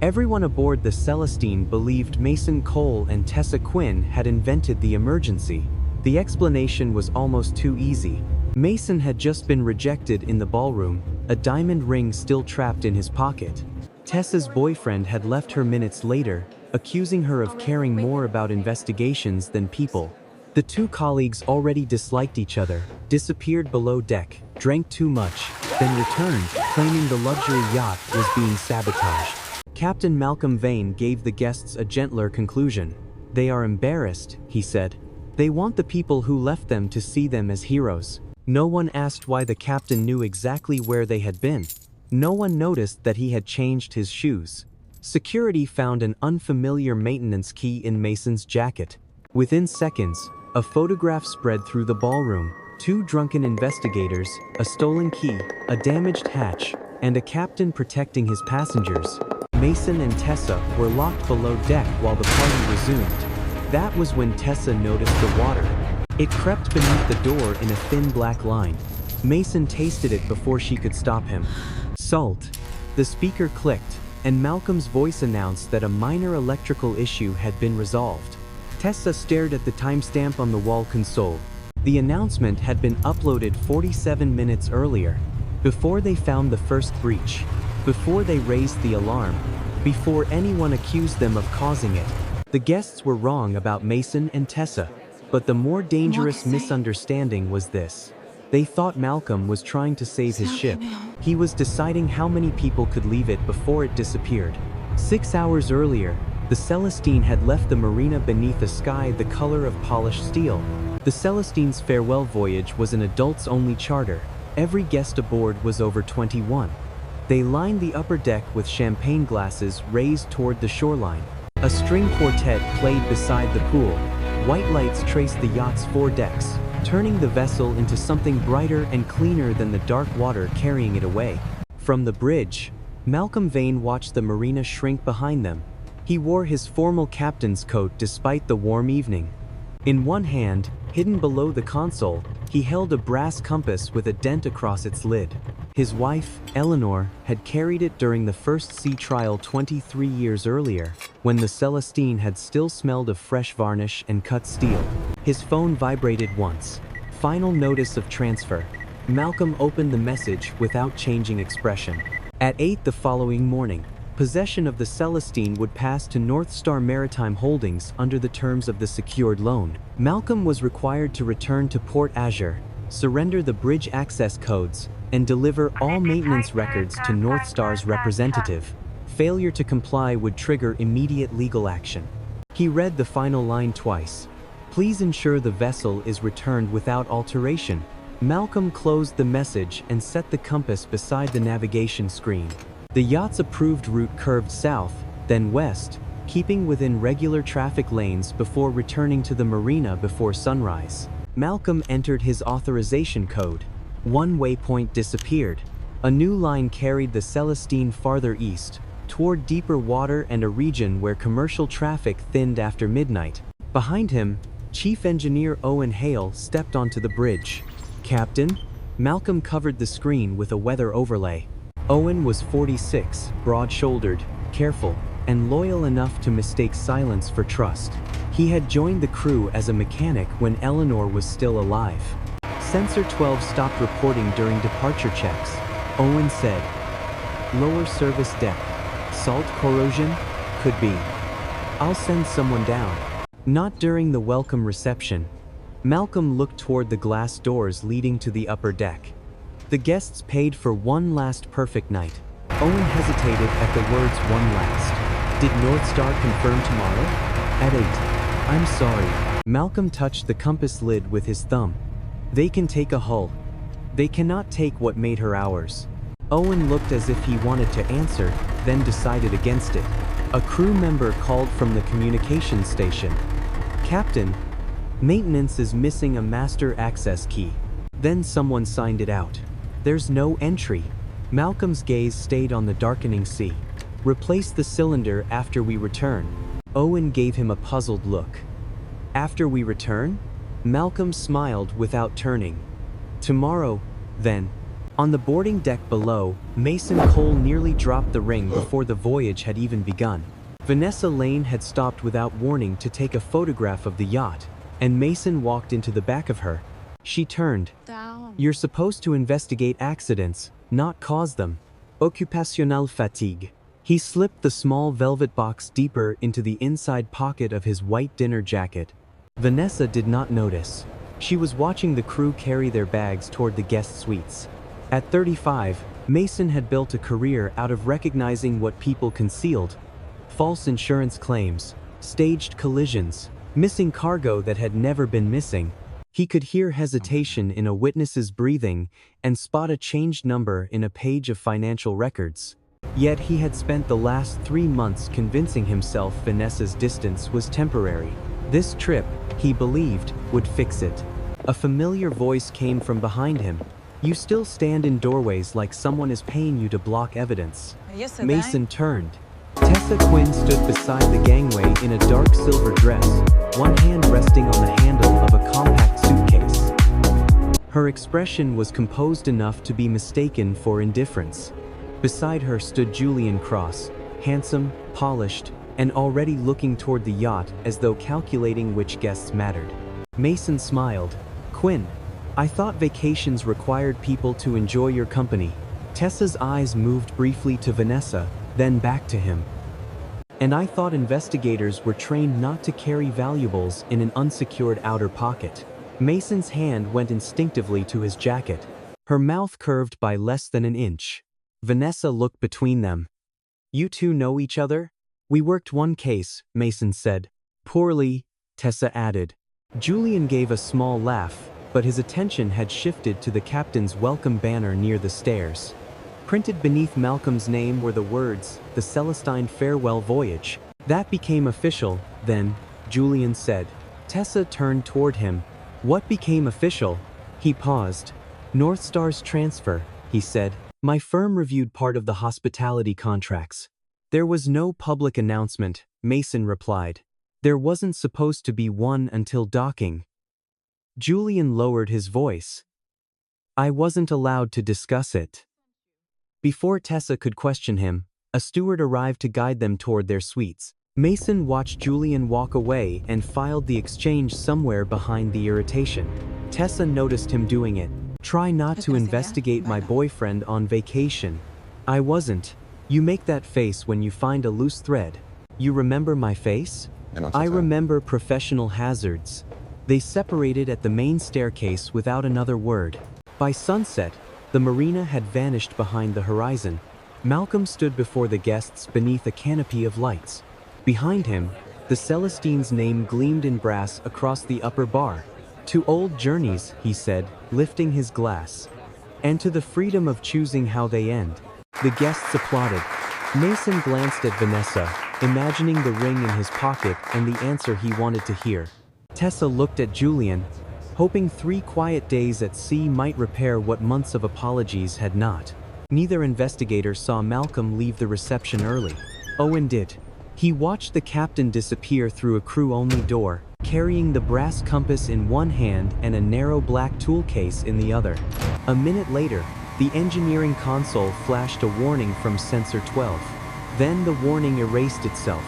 Everyone aboard the Celestine believed Mason Cole and Tessa Quinn had invented the emergency. The explanation was almost too easy. Mason had just been rejected in the ballroom, a diamond ring still trapped in his pocket. Tessa's boyfriend had left her minutes later, accusing her of caring more about investigations than people. The two colleagues already disliked each other, disappeared below deck, drank too much, then returned, claiming the luxury yacht was being sabotaged. Captain Malcolm Vane gave the guests a gentler conclusion. "They are embarrassed," he said. "They want the people who left them to see them as heroes." No one asked why the captain knew exactly where they had been. No one noticed that he had changed his shoes. Security found an unfamiliar maintenance key in Mason's jacket. Within seconds, a photograph spread through the ballroom. Two drunken investigators, a stolen key, a damaged hatch, and a captain protecting his passengers. Mason and Tessa were locked below deck while the party resumed. That was when Tessa noticed the water. It crept beneath the door in a thin black line. Mason tasted it before she could stop him. Salt. The speaker clicked, and Malcolm's voice announced that a minor electrical issue had been resolved. Tessa stared at the timestamp on the wall console. The announcement had been uploaded 47 minutes earlier. Before they found the first breach. Before they raised the alarm. Before anyone accused them of causing it. The guests were wrong about Mason and Tessa. But the more dangerous misunderstanding was this. They thought Malcolm was trying to save his ship. He was deciding how many people could leave it before it disappeared. 6 hours earlier, the Celestine had left the marina beneath a sky the color of polished steel. The Celestine's farewell voyage was an adults-only charter. Every guest aboard was over 21. They lined the upper deck with champagne glasses raised toward the shoreline. A string quartet played beside the pool. White lights traced the yacht's 4 decks, turning the vessel into something brighter and cleaner than the dark water carrying it away. From the bridge, Malcolm Vane watched the marina shrink behind them. He wore his formal captain's coat despite the warm evening. In one hand, hidden below the console, he held a brass compass with a dent across its lid. His wife, Eleanor, had carried it during the first sea trial 23 years earlier, when the Celestine had still smelled of fresh varnish and cut steel. His phone vibrated once. Final notice of transfer. Malcolm opened the message without changing expression. At 8 the following morning, possession of the Celestine would pass to North Star Maritime Holdings under the terms of the secured loan. Malcolm was required to return to Port Azure, surrender the bridge access codes, and deliver all maintenance records to North Star's representative. Failure to comply would trigger immediate legal action. He read the final line twice. "Please ensure the vessel is returned without alteration." Malcolm closed the message and set the compass beside the navigation screen. The yacht's approved route curved south, then west, keeping within regular traffic lanes before returning to the marina before sunrise. Malcolm entered his authorization code. One waypoint disappeared. A new line carried the Celestine farther east, toward deeper water and a region where commercial traffic thinned after midnight. Behind him, Chief Engineer Owen Hale stepped onto the bridge. "Captain?" Malcolm covered the screen with a weather overlay. Owen was 46, broad-shouldered, careful, and loyal enough to mistake silence for trust. He had joined the crew as a mechanic when Eleanor was still alive. Sensor 12 stopped reporting during departure checks. Owen said, "Lower service deck. Salt corrosion? Could be. I'll send someone down." Not during the welcome reception. Malcolm looked toward the glass doors leading to the upper deck. The guests paid for one last perfect night. Owen hesitated at the words "one last." "Did North Star confirm tomorrow?" "At 8. I'm sorry." Malcolm touched the compass lid with his thumb. "They can take a hull. They cannot take what made her ours." Owen looked as if he wanted to answer, then decided against it. A crew member called from the communications station. "Captain, maintenance is missing a master access key." Then someone signed it out. "There's no entry." Malcolm's gaze stayed on the darkening sea. "Replace the cylinder after we return." Owen gave him a puzzled look. "After we return?" Malcolm smiled without turning. "Tomorrow, then." On the boarding deck below, Mason Cole nearly dropped the ring before the voyage had even begun. Vanessa Lane had stopped without warning to take a photograph of the yacht, and Mason walked into the back of her. She turned. "You're supposed to investigate accidents, not cause them. Occupational fatigue." He slipped the small velvet box deeper into the inside pocket of his white dinner jacket. Vanessa did not notice. She was watching the crew carry their bags toward the guest suites. At 35, Mason had built a career out of recognizing what people concealed: false insurance claims, staged collisions, missing cargo that had never been missing. He could hear hesitation in a witness's breathing and spot a changed number in a page of financial records. Yet he had spent the last 3 months convincing himself Vanessa's distance was temporary. This trip, he believed, would fix it. A familiar voice came from behind him. "You still stand in doorways like someone is paying you to block evidence." Mason turned. Tessa Quinn stood beside the gangway in a dark silver dress, one hand resting on the handle of a compact suitcase. Her expression was composed enough to be mistaken for indifference. Beside her stood Julian Cross, handsome, polished, and already looking toward the yacht as though calculating which guests mattered. Mason smiled. "Quinn, I thought vacations required people to enjoy your company." Tessa's eyes moved briefly to Vanessa, then back to him. "And I thought investigators were trained not to carry valuables in an unsecured outer pocket." Mason's hand went instinctively to his jacket. Her mouth curved by less than an inch. Vanessa looked between them. "You two know each other?" "We worked one case," Mason said. "Poorly," Tessa added. Julian gave a small laugh, but his attention had shifted to the captain's welcome banner near the stairs. Printed beneath Malcolm's name were the words, "The Celestine Farewell Voyage." "That became official, then," Julian said. Tessa turned toward him. "What became official?" He paused. "North Star's transfer," he said. "My firm reviewed part of the hospitality contracts." "There was no public announcement," Mason replied. "There wasn't supposed to be one until docking." Julian lowered his voice. "I wasn't allowed to discuss it." Before Tessa could question him, a steward arrived to guide them toward their suites. Mason watched Julian walk away and filed the exchange somewhere behind the irritation. Tessa noticed him doing it. "Try not to investigate my boyfriend on vacation." "I wasn't. You make that face when you find a loose thread." "You remember my face?" "I remember professional hazards." They separated at the main staircase without another word. By sunset, the marina had vanished behind the horizon. Malcolm stood before the guests beneath a canopy of lights. Behind him, the Celestine's name gleamed in brass across the upper bar. "To old journeys," he said, lifting his glass. "And to the freedom of choosing how they end." The guests applauded. Mason glanced at Vanessa, imagining the ring in his pocket and the answer he wanted to hear. Tessa looked at Julian, hoping 3 quiet days at sea might repair what months of apologies had not. Neither investigator saw Malcolm leave the reception early. Owen did. He watched the captain disappear through a crew-only door, carrying the brass compass in one hand and a narrow black tool case in the other. A minute later, the engineering console flashed a warning from Sensor 12. Then the warning erased itself.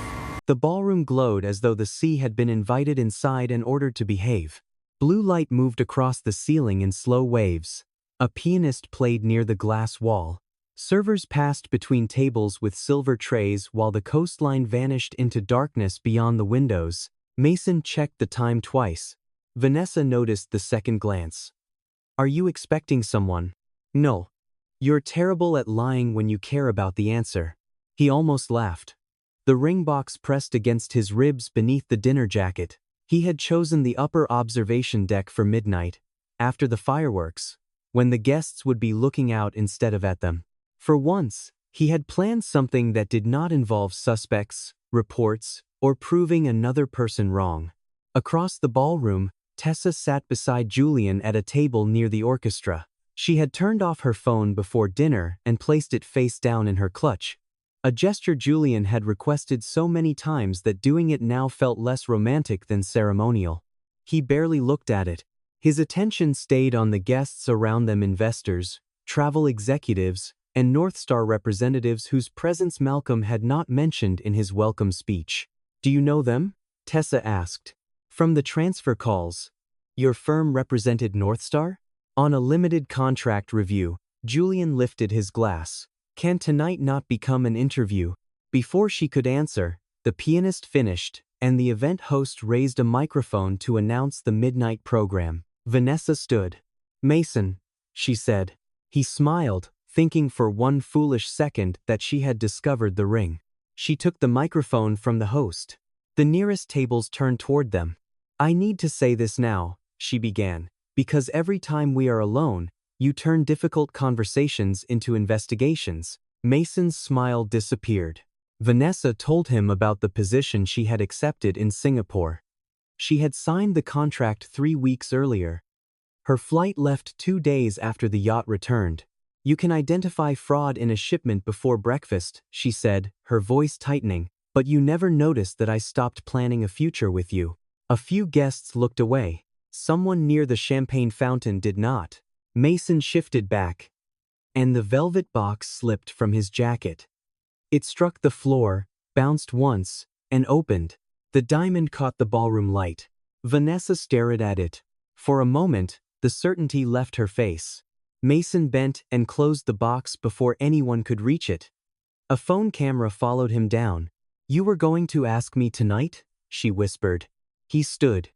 The ballroom glowed as though the sea had been invited inside and ordered to behave. Blue light moved across the ceiling in slow waves. A pianist played near the glass wall. Servers passed between tables with silver trays while the coastline vanished into darkness beyond the windows. Mason checked the time twice. Vanessa noticed the second glance. "Are you expecting someone?" "No. You're terrible at lying when you care about the answer." He almost laughed. The ring box pressed against his ribs beneath the dinner jacket. He had chosen the upper observation deck for midnight, after the fireworks, when the guests would be looking out instead of at them. For once, he had planned something that did not involve suspects, reports, or proving another person wrong. Across the ballroom, Tessa sat beside Julian at a table near the orchestra. She had turned off her phone before dinner and placed it face down in her clutch. A gesture Julian had requested so many times that doing it now felt less romantic than ceremonial. He barely looked at it. His attention stayed on the guests around them: investors, travel executives, and North Star representatives whose presence Malcolm had not mentioned in his welcome speech. "Do you know them?" Tessa asked. "From the transfer calls. Your firm represented North Star?" On a limited contract review, Julian lifted his glass. "Can tonight not become an interview?" Before she could answer, the pianist finished, and the event host raised a microphone to announce the midnight program. Vanessa stood. "Mason," she said. He smiled, thinking for one foolish second that she had discovered the ring. She took the microphone from the host. The nearest tables turned toward them. "I need to say this now," she began, "because every time we are alone, you turn difficult conversations into investigations." Mason's smile disappeared. Vanessa told him about the position she had accepted in Singapore. She had signed the contract 3 weeks earlier. Her flight left 2 days after the yacht returned. "You can identify fraud in a shipment before breakfast," she said, her voice tightening, "but you never noticed that I stopped planning a future with you." A few guests looked away. Someone near the champagne fountain did not. Mason shifted back, and the velvet box slipped from his jacket. It struck the floor, bounced once, and opened. The diamond caught the ballroom light. Vanessa stared at it. For a moment, the certainty left her face. Mason bent and closed the box before anyone could reach it. A phone camera followed him down. "You were going to ask me tonight?" she whispered. He stood.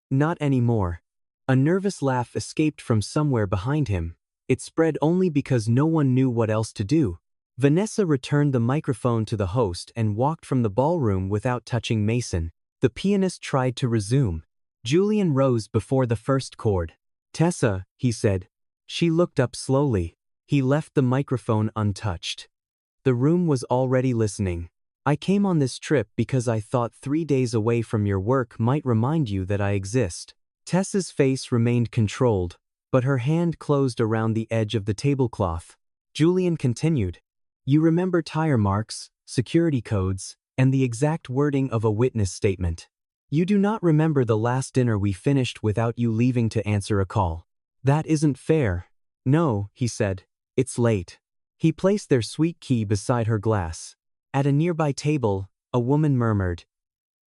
"Not anymore." A nervous laugh escaped from somewhere behind him. It spread only because no one knew what else to do. Vanessa returned the microphone to the host and walked from the ballroom without touching Mason. The pianist tried to resume. Julian rose before the first chord. "Tessa," he said. She looked up slowly. He left the microphone untouched. The room was already listening. "I came on this trip because I thought 3 days away from your work might remind you that I exist." Tessa's face remained controlled, but her hand closed around the edge of the tablecloth. Julian continued. "You remember tire marks, security codes, and the exact wording of a witness statement. You do not remember the last dinner we finished without you leaving to answer a call. That isn't fair." "No," he said. "It's late." He placed their sweet key beside her glass. At a nearby table, a woman murmured,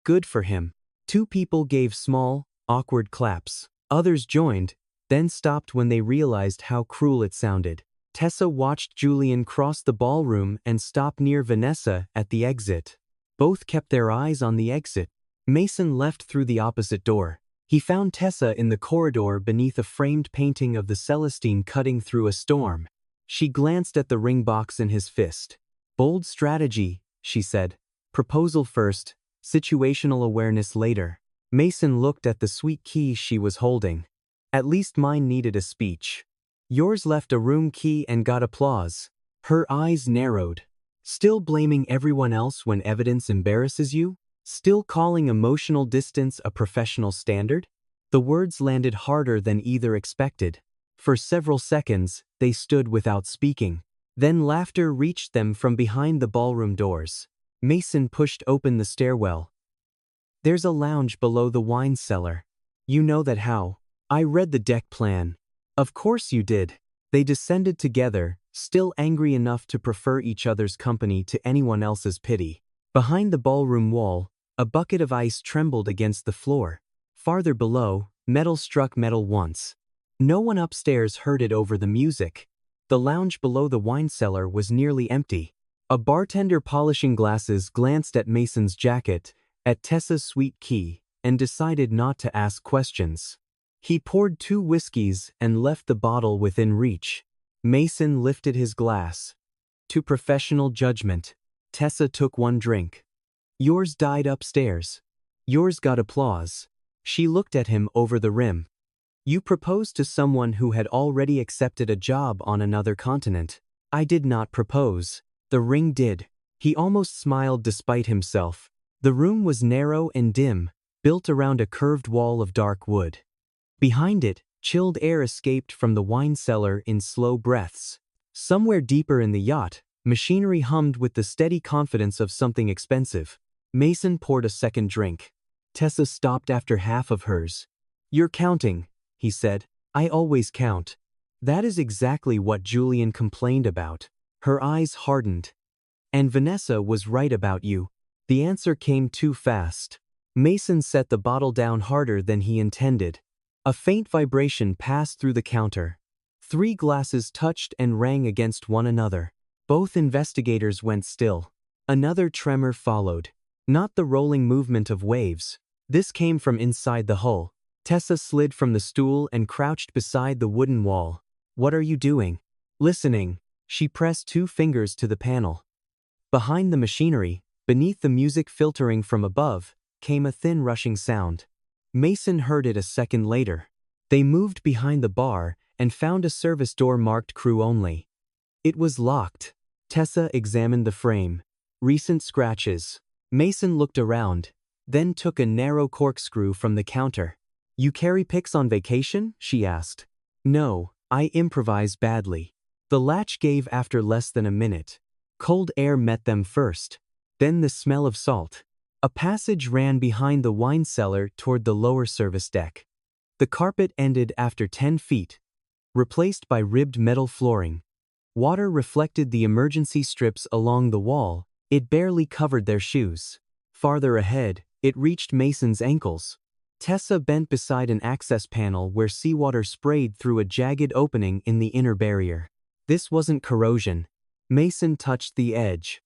"Good for him." 2 people gave small, awkward claps. Others joined, then stopped when they realized how cruel it sounded. Tessa watched Julian cross the ballroom and stop near Vanessa at the exit. Both kept their eyes on the exit. Mason left through the opposite door. He found Tessa in the corridor beneath a framed painting of the Celestine cutting through a storm. She glanced at the ring box in his fist. "Bold strategy," she said. "Proposal first, situational awareness later." Mason looked at the sweet key she was holding. "At least mine needed a speech. Yours left a room key and got applause." Her eyes narrowed. "Still blaming everyone else when evidence embarrasses you? Still calling emotional distance a professional standard?" The words landed harder than either expected. For several seconds, they stood without speaking. Then laughter reached them from behind the ballroom doors. Mason pushed open the stairwell. "There's a lounge below the wine cellar. You know that how? I read the deck plan." "Of course you did." They descended together, still angry enough to prefer each other's company to anyone else's pity. Behind the ballroom wall, a bucket of ice trembled against the floor. Farther below, metal struck metal once. No one upstairs heard it over the music. The lounge below the wine cellar was nearly empty. A bartender polishing glasses glanced at Mason's jacket, at Tessa's sweet key, and decided not to ask questions. He poured 2 whiskeys and left the bottle within reach. Mason lifted his glass. "To professional judgment." Tessa took one drink. "Yours died upstairs. Yours got applause." She looked at him over the rim. "You proposed to someone who had already accepted a job on another continent." "I did not propose. The ring did." He almost smiled despite himself. The room was narrow and dim, built around a curved wall of dark wood. Behind it, chilled air escaped from the wine cellar in slow breaths. Somewhere deeper in the yacht, machinery hummed with the steady confidence of something expensive. Mason poured a second drink. Tessa stopped after half of hers. "You're counting," he said. "I always count." That is exactly what Julian complained about. Her eyes hardened. And Vanessa was right about you. The answer came too fast. Mason set the bottle down harder than he intended. A faint vibration passed through the counter. 3 glasses touched and rang against one another. Both investigators went still. Another tremor followed. Not the rolling movement of waves. This came from inside the hull. Tessa slid from the stool and crouched beside the wooden wall. What are you doing? Listening. She pressed 2 fingers to the panel. Behind the machinery, beneath the music filtering from above, came a thin rushing sound. Mason heard it a second later. They moved behind the bar and found a service door marked crew only. It was locked. Tessa examined the frame. Recent scratches. Mason looked around, then took a narrow corkscrew from the counter. You carry picks on vacation? She asked. No, I improvise badly. The latch gave after less than a minute. Cold air met them first, then the smell of salt. A passage ran behind the wine cellar toward the lower service deck. The carpet ended after 10 feet, replaced by ribbed metal flooring. Water reflected the emergency strips along the wall. It barely covered their shoes. Farther ahead, it reached Mason's ankles. Tessa bent beside an access panel where seawater sprayed through a jagged opening in the inner barrier. This wasn't corrosion. Mason touched the edge.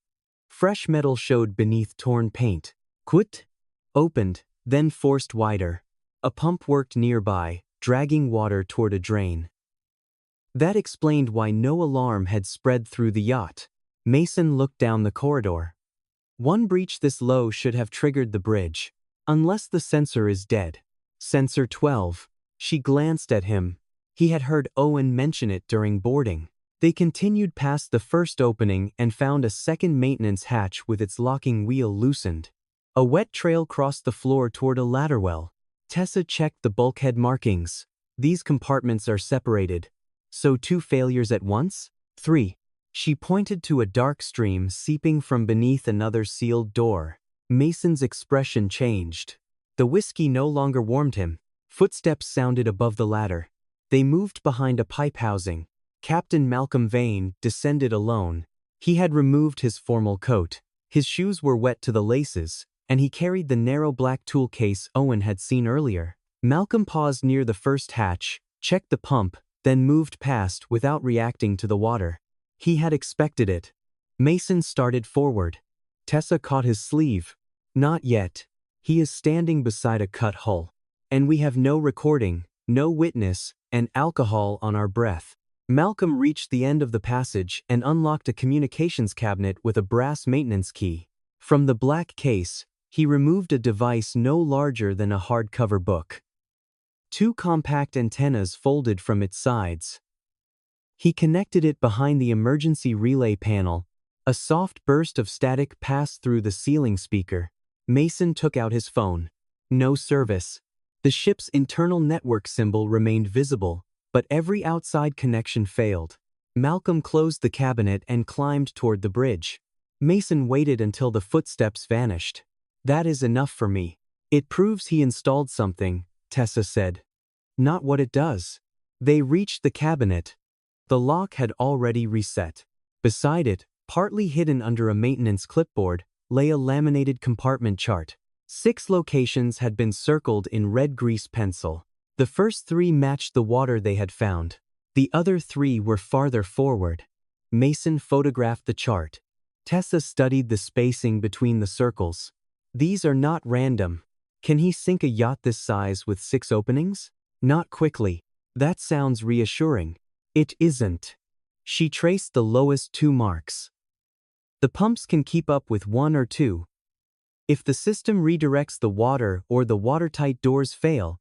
Fresh metal showed beneath torn paint. Quit. Opened, then forced wider. A pump worked nearby, dragging water toward a drain. That explained why no alarm had spread through the yacht. Mason looked down the corridor. One breach this low should have triggered the bridge. Unless the sensor is dead. Sensor 12. She glanced at him. He had heard Owen mention it during boarding. They continued past the first opening and found a second maintenance hatch with its locking wheel loosened. A wet trail crossed the floor toward a ladder well. Tessa checked the bulkhead markings. These compartments are separated. So 2 failures at once? 3. She pointed to a dark stream seeping from beneath another sealed door. Mason's expression changed. The whiskey no longer warmed him. Footsteps sounded above the ladder. They moved behind a pipe housing. Captain Malcolm Vane descended alone. He had removed his formal coat. His shoes were wet to the laces, and he carried the narrow black tool case Owen had seen earlier. Malcolm paused near the first hatch, checked the pump, then moved past without reacting to the water. He had expected it. Mason started forward. Tessa caught his sleeve. Not yet. He is standing beside a cut hull. And we have no recording, no witness, and alcohol on our breath. Malcolm reached the end of the passage and unlocked a communications cabinet with a brass maintenance key. From the black case, he removed a device no larger than a hardcover book. 2 compact antennas folded from its sides. He connected it behind the emergency relay panel. A soft burst of static passed through the ceiling speaker. Mason took out his phone. No service. The ship's internal network symbol remained visible, but every outside connection failed. Malcolm closed the cabinet and climbed toward the bridge. Mason waited until the footsteps vanished. That is enough for me. It proves he installed something, Tessa said. Not what it does. They reached the cabinet. The lock had already reset. Beside it, partly hidden under a maintenance clipboard, lay a laminated compartment chart. 6 locations had been circled in red grease pencil. The first 3 matched the water they had found. The other 3 were farther forward. Mason photographed the chart. Tessa studied the spacing between the circles. These are not random. Can he sink a yacht this size with 6 openings? Not quickly. That sounds reassuring. It isn't. She traced the lowest 2 marks. The pumps can keep up with 1 or 2. If the system redirects the water or the watertight doors fail,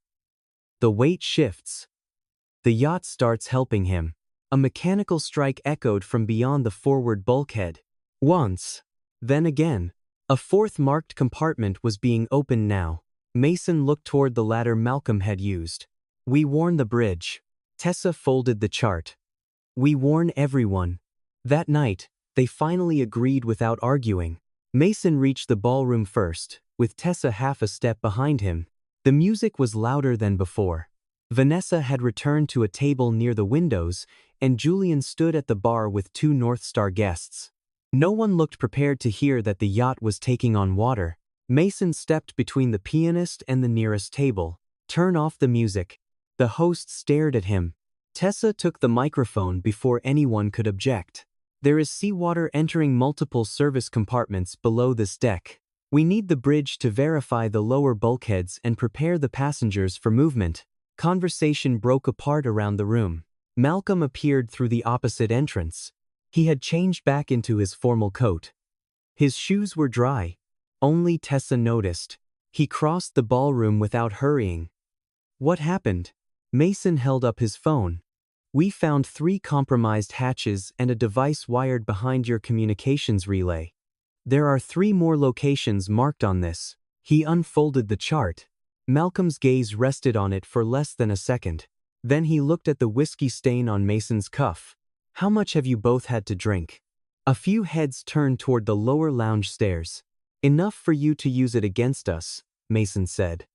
the weight shifts. The yacht starts helping him. A mechanical strike echoed from beyond the forward bulkhead. Once. Then again. A 4th marked compartment was being opened now. Mason looked toward the ladder Malcolm had used. We warn the bridge. Tessa folded the chart. We warn everyone. That night, they finally agreed without arguing. Mason reached the ballroom first, with Tessa half a step behind him. The music was louder than before. Vanessa had returned to a table near the windows, and Julian stood at the bar with two North Star guests. No one looked prepared to hear that the yacht was taking on water. Mason stepped between the pianist and the nearest table. "Turn off the music." The host stared at him. Tessa took the microphone before anyone could object. "There is seawater entering multiple service compartments below this deck. We need the bridge to verify the lower bulkheads and prepare the passengers for movement." Conversation broke apart around the room. Malcolm appeared through the opposite entrance. He had changed back into his formal coat. His shoes were dry. Only Tessa noticed. He crossed the ballroom without hurrying. "What happened?" Mason held up his phone. "We found 3 compromised hatches and a device wired behind your communications relay. There are 3 more locations marked on this." He unfolded the chart. Malcolm's gaze rested on it for less than a second. Then he looked at the whiskey stain on Mason's cuff. "How much have you both had to drink?" A few heads turned toward the lower lounge stairs. "Enough for you to use it against us," Mason said.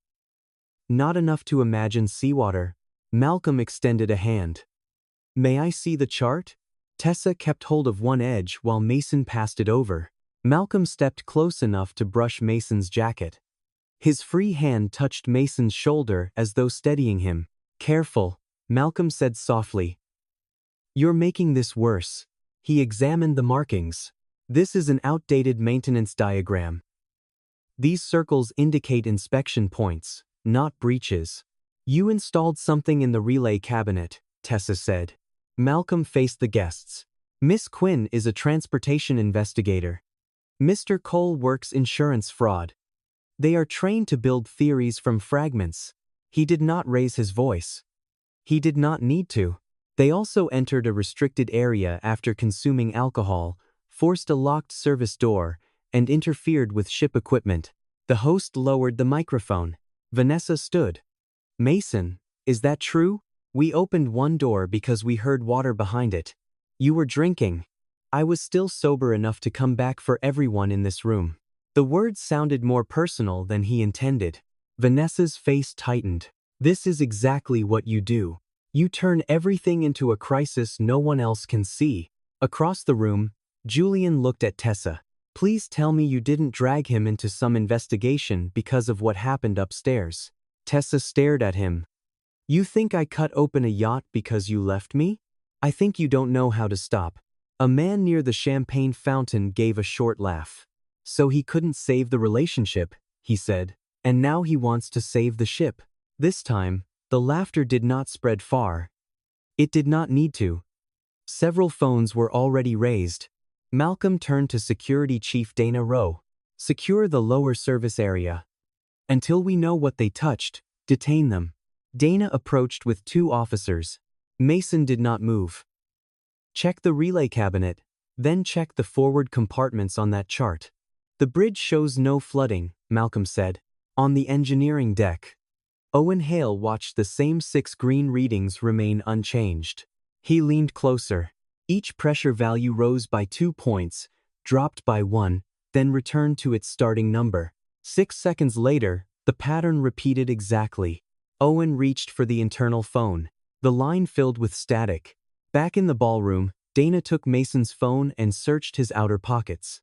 "Not enough to imagine seawater." Malcolm extended a hand. "May I see the chart?" Tessa kept hold of one edge while Mason passed it over. Malcolm stepped close enough to brush Mason's jacket. His free hand touched Mason's shoulder as though steadying him. "Careful," Malcolm said softly. "You're making this worse." He examined the markings. "This is an outdated maintenance diagram. These circles indicate inspection points, not breaches." "You installed something in the relay cabinet," Tessa said. Malcolm faced the guests. "Miss Quinn is a transportation investigator. Mr. Cole works insurance fraud. They are trained to build theories from fragments." He did not raise his voice. He did not need to. "They also entered a restricted area after consuming alcohol, forced a locked service door, and interfered with ship equipment." The host lowered the microphone. Vanessa stood. "Mason, is that true? We opened one door because we heard water behind it. You were drinking." "I was still sober enough to come back for everyone in this room." The words sounded more personal than he intended. Vanessa's face tightened. "This is exactly what you do. You turn everything into a crisis no one else can see." Across the room, Julian looked at Tessa. "Please tell me you didn't drag him into some investigation because of what happened upstairs." Tessa stared at him. "You think I cut open a yacht because you left me? I think you don't know how to stop." A man near the champagne fountain gave a short laugh. "So he couldn't save the relationship," he said, "and now he wants to save the ship." This time, the laughter did not spread far. It did not need to. Several phones were already raised. Malcolm turned to Security Chief Dana Rowe. "Secure the lower service area. Until we know what they touched, detain them." Dana approached with 2 officers. Mason did not move. "Check the relay cabinet, then check the forward compartments on that chart." "The bridge shows no flooding," Malcolm said. "On the engineering deck." Owen Hale watched the same 6 green readings remain unchanged. He leaned closer. Each pressure value rose by 2 points, dropped by 1, then returned to its starting number. 6 seconds later, the pattern repeated exactly. Owen reached for the internal phone. The line filled with static. Back in the ballroom, Dana took Mason's phone and searched his outer pockets.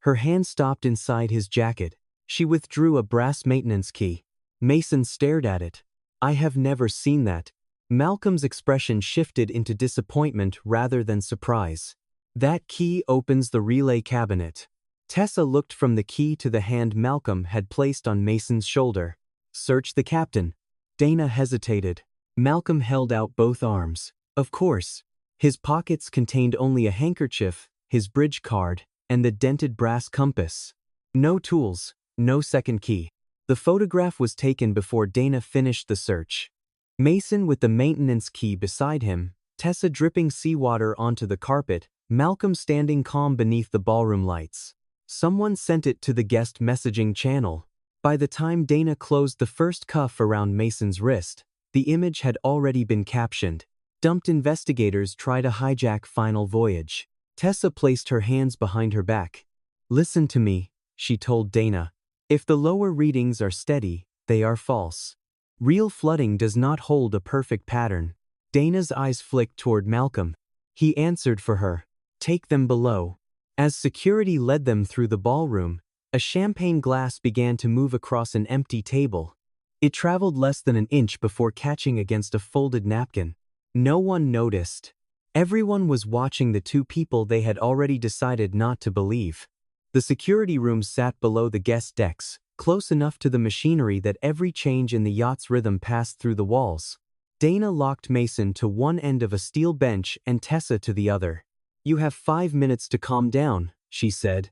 Her hand stopped inside his jacket. She withdrew a brass maintenance key. Mason stared at it. "I have never seen that." Malcolm's expression shifted into disappointment rather than surprise. "That key opens the relay cabinet." Tessa looked from the key to the hand Malcolm had placed on Mason's shoulder. "Search the captain." Dana hesitated. Malcolm held out both arms. "Of course." His pockets contained only a handkerchief, his bridge card, and the dented brass compass. No tools, no second key. The photograph was taken before Dana finished the search. Mason with the maintenance key beside him, Tessa dripping seawater onto the carpet, Malcolm standing calm beneath the ballroom lights. Someone sent it to the guest messaging channel. By the time Dana closed the first cuff around Mason's wrist, the image had already been captioned. "Dumped investigators try to hijack final voyage." Tessa placed her hands behind her back. "Listen to me," she told Dana. "If the lower readings are steady, they are false. Real flooding does not hold a perfect pattern. Dana's eyes flicked toward Malcolm. He answered for her. Take them below. As security led them through the ballroom, a champagne glass began to move across an empty table. It traveled less than an inch before catching against a folded napkin. No one noticed. Everyone was watching the two people they had already decided not to believe. The security room sat below the guest decks, close enough to the machinery that every change in the yacht's rhythm passed through the walls. Dana locked Mason to one end of a steel bench and Tessa to the other. You have 5 minutes to calm down, she said.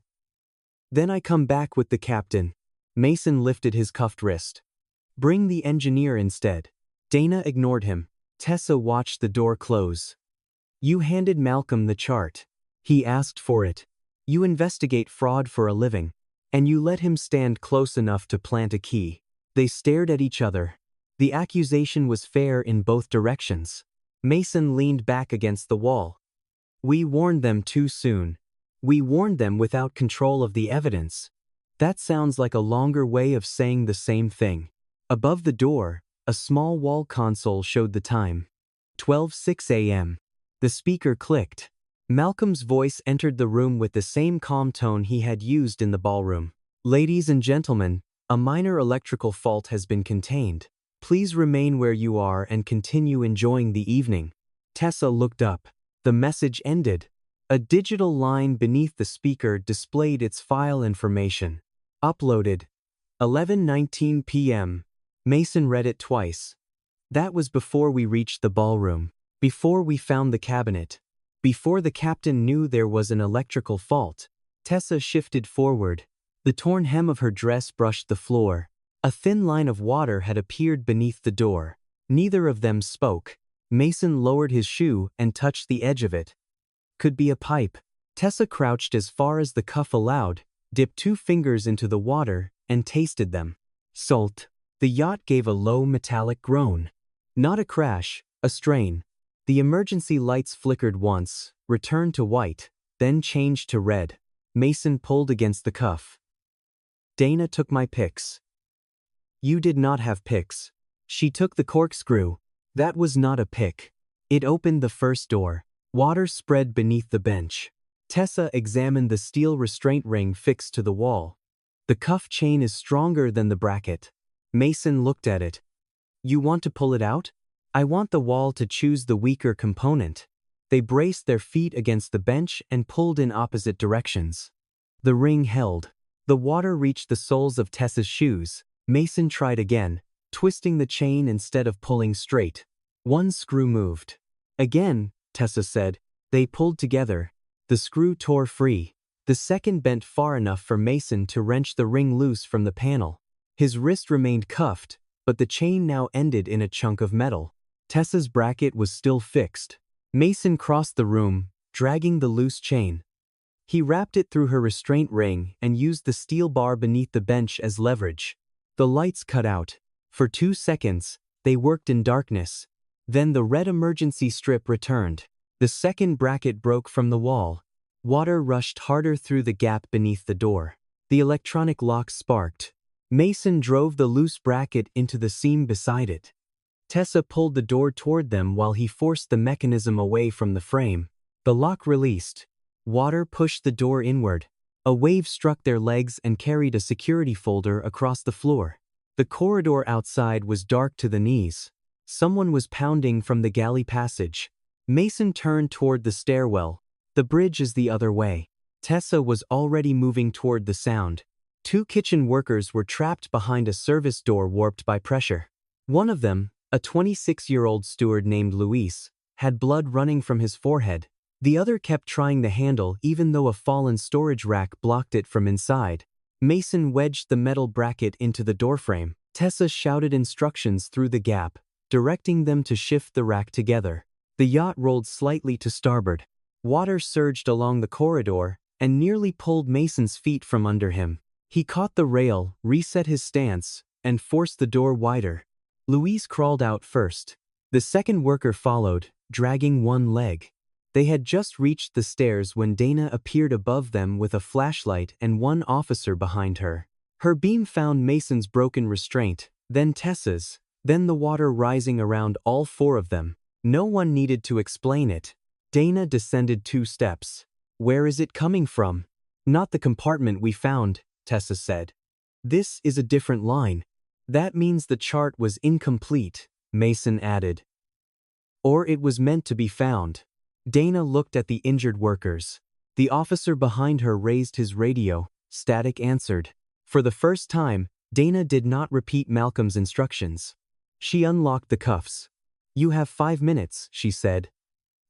Then I come back with the captain. Mason lifted his cuffed wrist. Bring the engineer instead. Dana ignored him. Tessa watched the door close. You handed Malcolm the chart. He asked for it. You investigate fraud for a living. And you let him stand close enough to plant a key. They stared at each other. The accusation was fair in both directions. Mason leaned back against the wall. We warned them too soon. We warned them without control of the evidence. That sounds like a longer way of saying the same thing. Above the door, a small wall console showed the time. 12:06 a.m. The speaker clicked. Malcolm's voice entered the room with the same calm tone he had used in the ballroom. Ladies and gentlemen, a minor electrical fault has been contained. Please remain where you are and continue enjoying the evening. Tessa looked up. The message ended. A digital line beneath the speaker displayed its file information. Uploaded. 11:19 p.m. Mason read it twice. That was before we reached the ballroom. Before we found the cabinet. Before the captain knew there was an electrical fault. Tessa shifted forward. The torn hem of her dress brushed the floor. A thin line of water had appeared beneath the door. Neither of them spoke. Mason lowered his shoe and touched the edge of it. Could be a pipe. Tessa crouched as far as the cuff allowed, dipped 2 fingers into the water, and tasted them. Salt. The yacht gave a low metallic groan. Not a crash, a strain. The emergency lights flickered once, returned to white, then changed to red. Mason pulled against the cuff. Dana took my picks. You did not have picks. She took the corkscrew. That was not a pick. It opened the first door. Water spread beneath the bench. Tessa examined the steel restraint ring fixed to the wall. The cuff chain is stronger than the bracket. Mason looked at it. You want to pull it out? I want the wall to choose the weaker component. They braced their feet against the bench and pulled in opposite directions. The ring held. The water reached the soles of Tessa's shoes. Mason tried again, twisting the chain instead of pulling straight. One screw moved. Again, Tessa said. They pulled together. The screw tore free. The second bent far enough for Mason to wrench the ring loose from the panel. His wrist remained cuffed, but the chain now ended in a chunk of metal. Tessa's bracket was still fixed. Mason crossed the room, dragging the loose chain. He wrapped it through her restraint ring and used the steel bar beneath the bench as leverage. The lights cut out. For 2 seconds, they worked in darkness. Then the red emergency strip returned. The second bracket broke from the wall. Water rushed harder through the gap beneath the door. The electronic lock sparked. Mason drove the loose bracket into the seam beside it. Tessa pulled the door toward them while he forced the mechanism away from the frame. The lock released. Water pushed the door inward. A wave struck their legs and carried a security folder across the floor. The corridor outside was dark to the knees. Someone was pounding from the galley passage. Mason turned toward the stairwell. The bridge is the other way. Tessa was already moving toward the sound. 2 kitchen workers were trapped behind a service door warped by pressure. One of them, a 26-year-old steward named Luis, had blood running from his forehead. The other kept trying the handle even though a fallen storage rack blocked it from inside. Mason wedged the metal bracket into the doorframe. Tessa shouted instructions through the gap, directing them to shift the rack together. The yacht rolled slightly to starboard. Water surged along the corridor and nearly pulled Mason's feet from under him. He caught the rail, reset his stance, and forced the door wider. Luis crawled out first. The second worker followed, dragging one leg. They had just reached the stairs when Dana appeared above them with a flashlight and one officer behind her. Her beam found Mason's broken restraint, then Tessa's, Then the water rising around all four of them. No one needed to explain it. Dana descended 2 steps. Where is it coming from? Not the compartment we found, Tessa said. This is a different line. That means the chart was incomplete, Mason added. Or it was meant to be found. Dana looked at the injured workers. The officer behind her raised his radio. Static answered. For the first time, Dana did not repeat Malcolm's instructions. She unlocked the cuffs. You have 5 minutes, she said.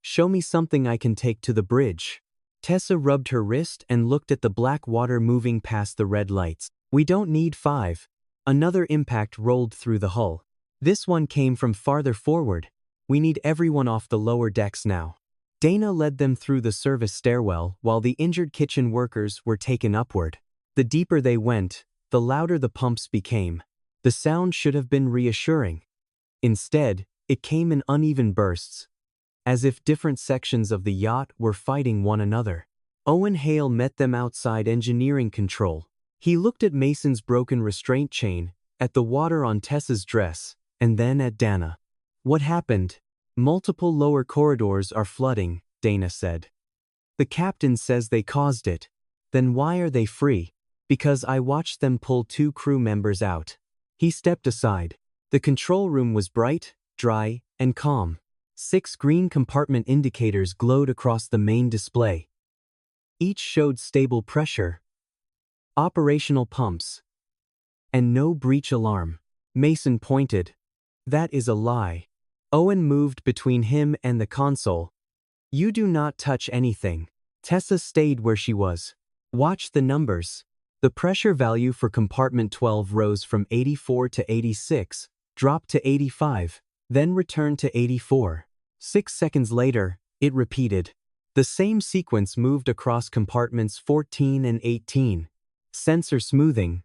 Show me something I can take to the bridge. Tessa rubbed her wrist and looked at the black water moving past the red lights. We don't need 5. Another impact rolled through the hull. This one came from farther forward. We need everyone off the lower decks now. Dana led them through the service stairwell while the injured kitchen workers were taken upward. The deeper they went, the louder the pumps became. The sound should have been reassuring. Instead, it came in uneven bursts, as if different sections of the yacht were fighting one another. Owen Hale met them outside engineering control. He looked at Mason's broken restraint chain, at the water on Tessa's dress, and then at Dana. What happened? Multiple lower corridors are flooding, Dana said. The captain says they caused it. Then why are they free? Because I watched them pull 2 crew members out. He stepped aside. The control room was bright, dry, and calm. 6 green compartment indicators glowed across the main display. Each showed stable pressure, operational pumps, and no breach alarm. Mason pointed. That is a lie. Owen moved between him and the console. You do not touch anything. Tessa stayed where she was. Watch the numbers. The pressure value for compartment 12 rose from 84 to 86, dropped to 85, then returned to 84. 6 seconds later, it repeated. The same sequence moved across compartments 14 and 18. Sensor smoothing.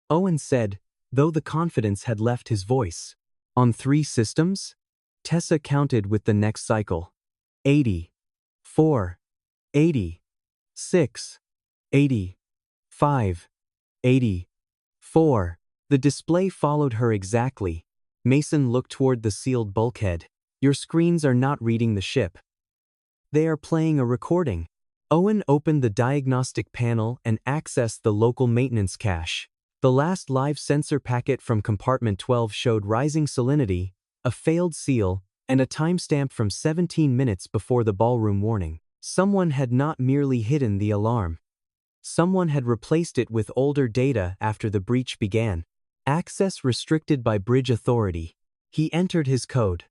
Owen said, though the confidence had left his voice. On 3 systems? Tessa counted with the next cycle. 80. 4. 80. 6. 80. 5. 80. 4. The display followed her exactly. Mason looked toward the sealed bulkhead. Your screens are not reading the ship. They are playing a recording. Owen opened the diagnostic panel and accessed the local maintenance cache. The last live sensor packet from compartment 12 showed rising salinity, a failed seal, and a timestamp from 17 minutes before the ballroom warning. Someone had not merely hidden the alarm. Someone had replaced it with older data after the breach began. Access restricted by bridge authority. He entered his code.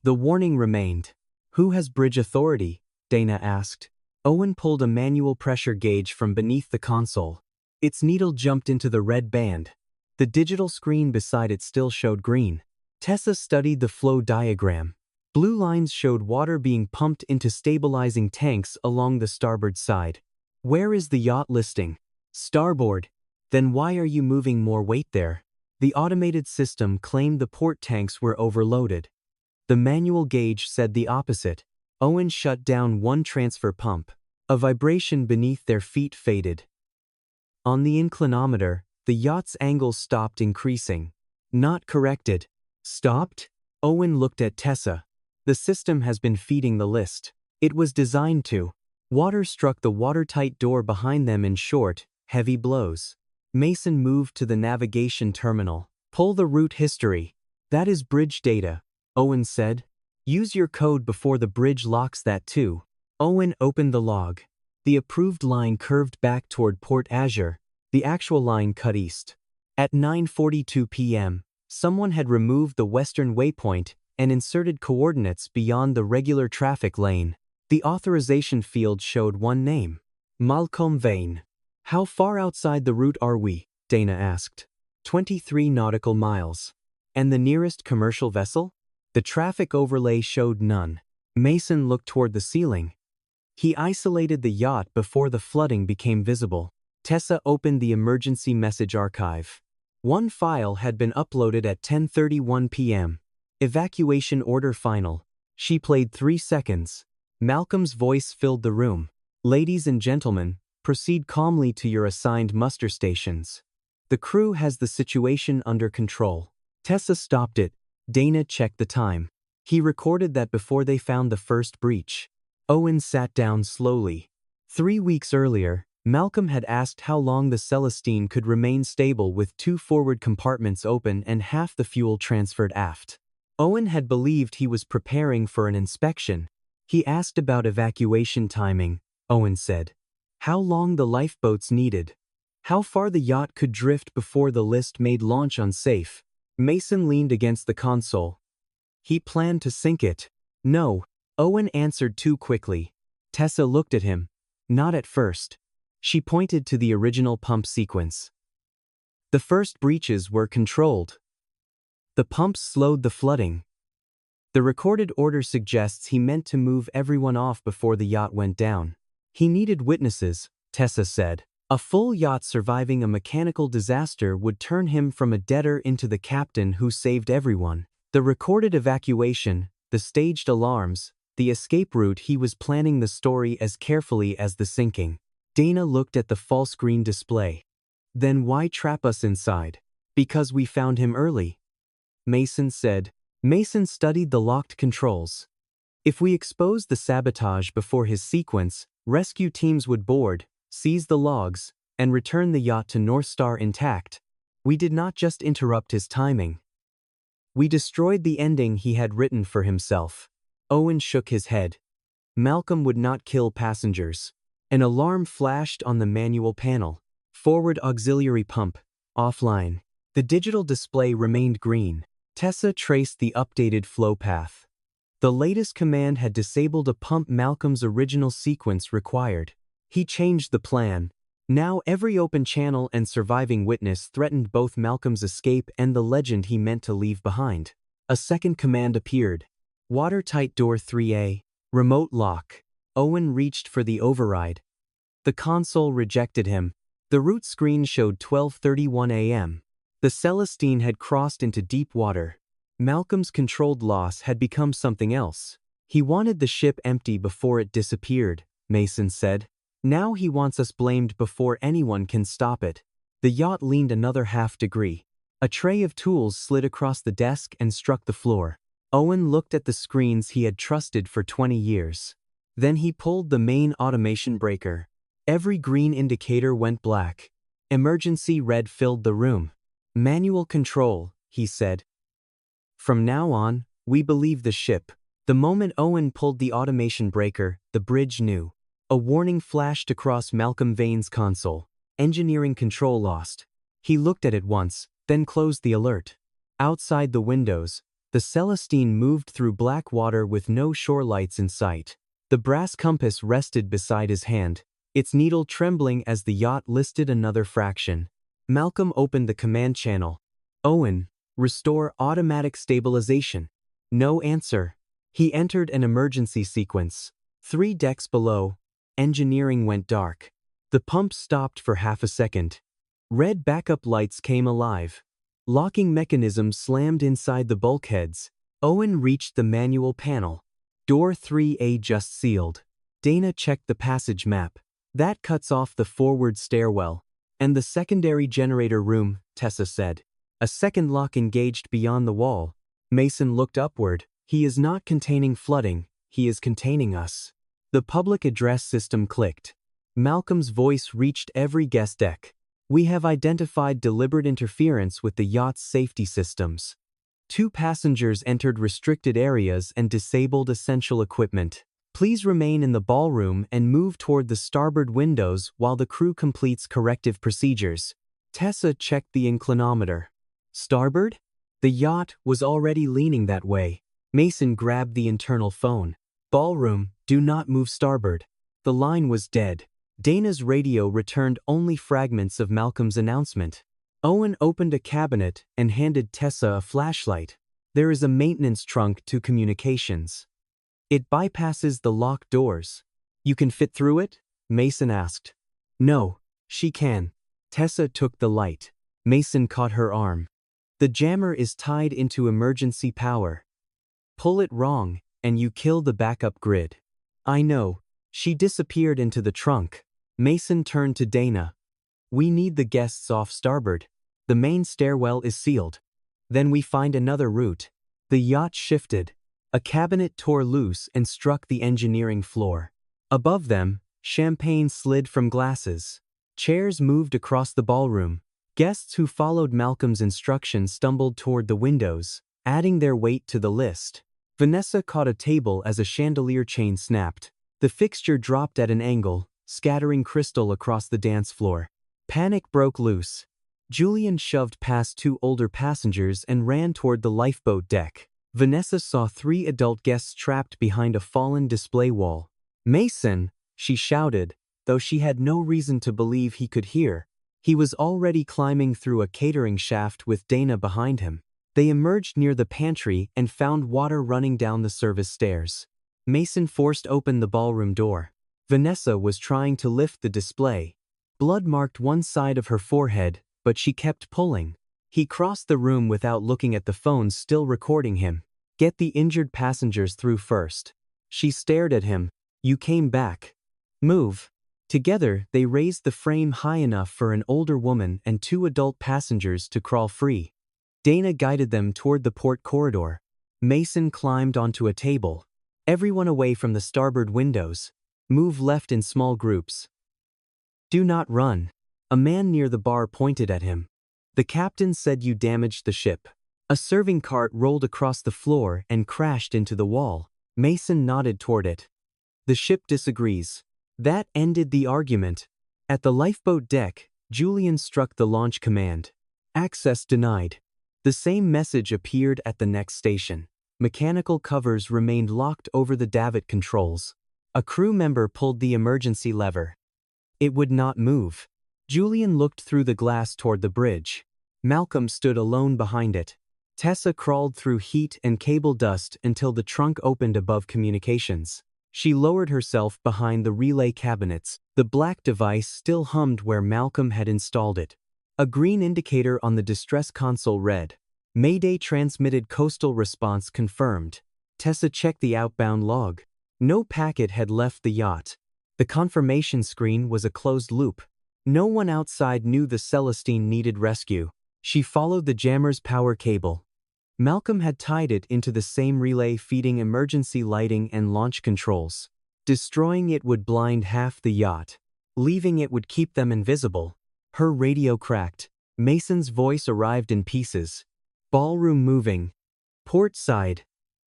The warning remained. Who has bridge authority? Dana asked. Owen pulled a manual pressure gauge from beneath the console. Its needle jumped into the red band. The digital screen beside it still showed green. Tessa studied the flow diagram. Blue lines showed water being pumped into stabilizing tanks along the starboard side. Where is the yacht listing? Starboard. Then why are you moving more weight there? The automated system claimed the port tanks were overloaded. The manual gauge said the opposite. Owen shut down one transfer pump. A vibration beneath their feet faded. On the inclinometer, the yacht's angle stopped increasing. Not corrected. Stopped? Owen looked at Tessa. The system has been feeding the list. It was designed to. Water struck the watertight door behind them in short, heavy blows. Mason moved to the navigation terminal. Pull the route history. That is bridge data, Owen said. Use your code before the bridge locks that too. Owen opened the log. The approved line curved back toward Port Azure. The actual line cut east. At 9:42 p.m., someone had removed the western waypoint and inserted coordinates beyond the regular traffic lane. The authorization field showed one name. Malcolm Vane. How far outside the route are we? Dana asked. 23 nautical miles. And the nearest commercial vessel? The traffic overlay showed none. Mason looked toward the ceiling. He isolated the yacht before the flooding became visible. Tessa opened the emergency message archive. One file had been uploaded at 10:31 p.m. Evacuation order final. She played 3 seconds. Malcolm's voice filled the room. Ladies and gentlemen, proceed calmly to your assigned muster stations. The crew has the situation under control. Tessa stopped it. Dana checked the time. He recorded that before they found the first breach. Owen sat down slowly. 3 weeks earlier, Malcolm had asked how long the Celestine could remain stable with 2 forward compartments open and half the fuel transferred aft. Owen had believed he was preparing for an inspection. He asked about evacuation timing. Owen said, how long the lifeboats needed. How far the yacht could drift before the list made launch unsafe. Mason leaned against the console. He planned to sink it. No, Owen answered too quickly. Tessa looked at him. Not at first. She pointed to the original pump sequence. The first breaches were controlled. The pumps slowed the flooding. The recorded order suggests he meant to move everyone off before the yacht went down. He needed witnesses, Tessa said. A full yacht surviving a mechanical disaster would turn him from a debtor into the captain who saved everyone. The recorded evacuation, the staged alarms, the escape route, he was planning the story as carefully as the sinking. Dana looked at the full screen display. Then why trap us inside? Because we found him early, Mason said. Mason studied the locked controls. If we exposed the sabotage before his sequence, rescue teams would board, seize the logs, and return the yacht to North Star intact. We did not just interrupt his timing. We destroyed the ending he had written for himself. Owen shook his head. Malcolm would not kill passengers. An alarm flashed on the manual panel. Forward auxiliary pump. Offline. The digital display remained green. Tessa traced the updated flow path. The latest command had disabled a pump Malcolm's original sequence required. He changed the plan. Now every open channel and surviving witness threatened both Malcolm's escape and the legend he meant to leave behind. A second command appeared. Watertight door 3A. Remote lock. Owen reached for the override. The console rejected him. The route screen showed 12:31 a.m. The Celestine had crossed into deep water. Malcolm's controlled loss had become something else. He wanted the ship empty before it disappeared, Mason said. Now he wants us blamed before anyone can stop it. The yacht leaned another half degree. A tray of tools slid across the desk and struck the floor. Owen looked at the screens he had trusted for 20 years. Then he pulled the main automation breaker. Every green indicator went black. Emergency red filled the room. Manual control, he said. From now on, we believe the ship. The moment Owen pulled the automation breaker, the bridge knew. A warning flashed across Malcolm Vane's console. Engineering control lost. He looked at it once, then closed the alert. Outside the windows, the Celestine moved through black water with no shore lights in sight. The brass compass rested beside his hand, its needle trembling as the yacht listed another fraction. Malcolm opened the command channel. Owen, restore automatic stabilization. No answer. He entered an emergency sequence. 3 decks below, engineering went dark. The pump stopped for half a second. Red backup lights came alive. Locking mechanisms slammed inside the bulkheads. Owen reached the manual panel. Door 3A just sealed. Dana checked the passage map. That cuts off the forward stairwell. And the secondary generator room, Tessa said. A second lock engaged beyond the wall. Mason looked upward. He is not containing flooding, he is containing us. The public address system clicked. Malcolm's voice reached every guest deck. We have identified deliberate interference with the yacht's safety systems. 2 passengers entered restricted areas and disabled essential equipment. Please remain in the ballroom and move toward the starboard windows while the crew completes corrective procedures. Tessa checked the inclinometer. Starboard? The yacht was already leaning that way. Mason grabbed the internal phone. Ballroom, do not move starboard. The line was dead. Dana's radio returned only fragments of Malcolm's announcement. Owen opened a cabinet and handed Tessa a flashlight. There is a maintenance trunk to communications. It bypasses the locked doors. You can fit through it? Mason asked. No, she can. Tessa took the light. Mason caught her arm. The jammer is tied into emergency power. Pull it wrong, and you kill the backup grid. I know. She disappeared into the trunk. Mason turned to Dana. We need the guests off starboard. The main stairwell is sealed. Then we find another route. The yacht shifted. A cabinet tore loose and struck the engineering floor. Above them, champagne slid from glasses. Chairs moved across the ballroom. Guests who followed Malcolm's instructions stumbled toward the windows, adding their weight to the list. Vanessa caught a table as a chandelier chain snapped. The fixture dropped at an angle, scattering crystal across the dance floor. Panic broke loose. Julian shoved past 2 older passengers and ran toward the lifeboat deck. Vanessa saw 3 adult guests trapped behind a fallen display wall. "Mason!" she shouted, though she had no reason to believe he could hear. He was already climbing through a catering shaft with Dana behind him. They emerged near the pantry and found water running down the service stairs. Mason forced open the ballroom door. Vanessa was trying to lift the display. Blood marked one side of her forehead, but she kept pulling. He crossed the room without looking at the phones still recording him. "Get the injured passengers through first." She stared at him. "You came back. Move." Together, they raised the frame high enough for an older woman and 2 adult passengers to crawl free. Dana guided them toward the port corridor. Mason climbed onto a table. "Everyone away from the starboard windows. Move left in small groups. Do not run." A man near the bar pointed at him. "The captain said you damaged the ship." A serving cart rolled across the floor and crashed into the wall. Mason nodded toward it. "The ship disagrees." That ended the argument. At the lifeboat deck, Julian struck the launch command. "Access denied." The same message appeared at the next station. Mechanical covers remained locked over the davit controls. A crew member pulled the emergency lever. It would not move. Julian looked through the glass toward the bridge. Malcolm stood alone behind it. Tessa crawled through heat and cable dust until the trunk opened above communications. She lowered herself behind the relay cabinets. The black device still hummed where Malcolm had installed it. A green indicator on the distress console read, "Mayday transmitted, coastal response confirmed." Tessa checked the outbound log. No packet had left the yacht. The confirmation screen was a closed loop. No one outside knew the Celestine needed rescue. She followed the jammer's power cable. Malcolm had tied it into the same relay feeding emergency lighting and launch controls. Destroying it would blind half the yacht. Leaving it would keep them invisible. Her radio cracked. Mason's voice arrived in pieces. Ballroom moving. Port side.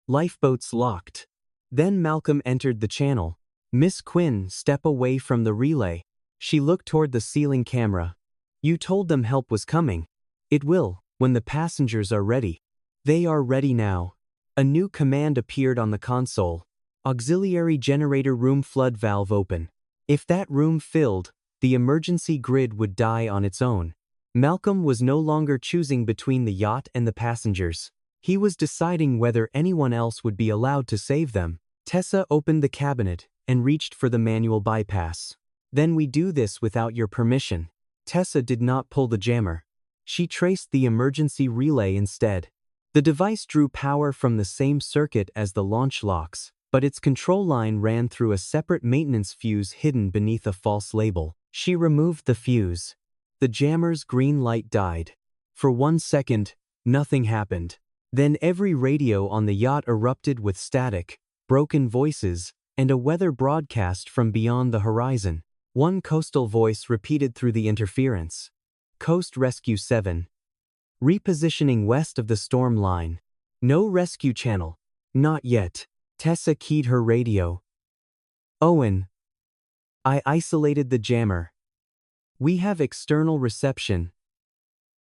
Lifeboats locked. Then Malcolm entered the channel. "Miss Quinn, step away from the relay." She looked toward the ceiling camera. "You told them help was coming." "It will, when the passengers are ready." "They are ready now." A new command appeared on the console. "Auxiliary generator room flood valve open." If that room filled, the emergency grid would die on its own. Malcolm was no longer choosing between the yacht and the passengers. He was deciding whether anyone else would be allowed to save them. Tessa opened the cabinet and reached for the manual bypass. "Then we do this without your permission." Tessa did not pull the jammer. She traced the emergency relay instead. The device drew power from the same circuit as the launch locks, but its control line ran through a separate maintenance fuse hidden beneath a false label. She removed the fuse. The jammer's green light died. For 1 second, nothing happened. Then every radio on the yacht erupted with static, broken voices, and a weather broadcast from beyond the horizon. One coastal voice repeated through the interference. "Coast Rescue 7. Repositioning west of the storm line. No rescue channel. Not yet." Tessa keyed her radio. "Owen. I isolated the jammer. We have external reception.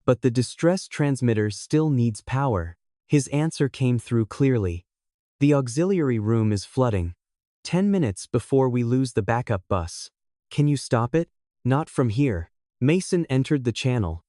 But the distress transmitter still needs power." His answer came through clearly. "The auxiliary room is flooding. 10 minutes before we lose the backup bus. Can you stop it?" "Not from here." Mason entered the channel.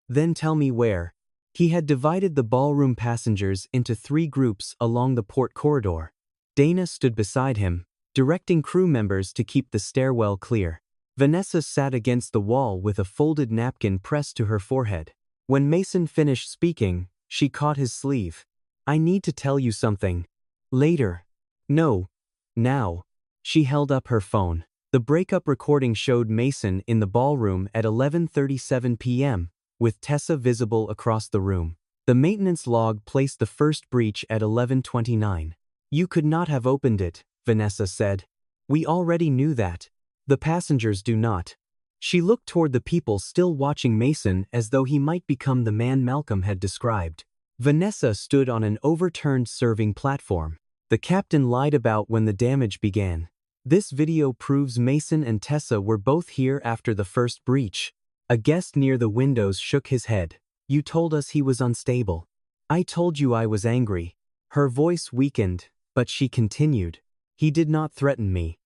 "Then tell me where." He had divided the ballroom passengers into 3 groups along the port corridor. Dana stood beside him, directing crew members to keep the stairwell clear. Vanessa sat against the wall with a folded napkin pressed to her forehead. When Mason finished speaking, she caught his sleeve. "I need to tell you something. Later." "No. Now." She held up her phone. The breakup recording showed Mason in the ballroom at 11:37 p.m., with Tessa visible across the room. The maintenance log placed the first breach at 11:29. You could not have opened it, Vanessa said. We already knew that. The passengers do not. She looked toward the people still watching Mason as though he might become the man Malcolm had described. Vanessa stood on an overturned serving platform. The captain lied about when the damage began. This video proves Mason and Tessa were both here after the first breach. A guest near the windows shook his head. You told us he was unstable. I told you I was angry. Her voice weakened, but she continued. He did not threaten me.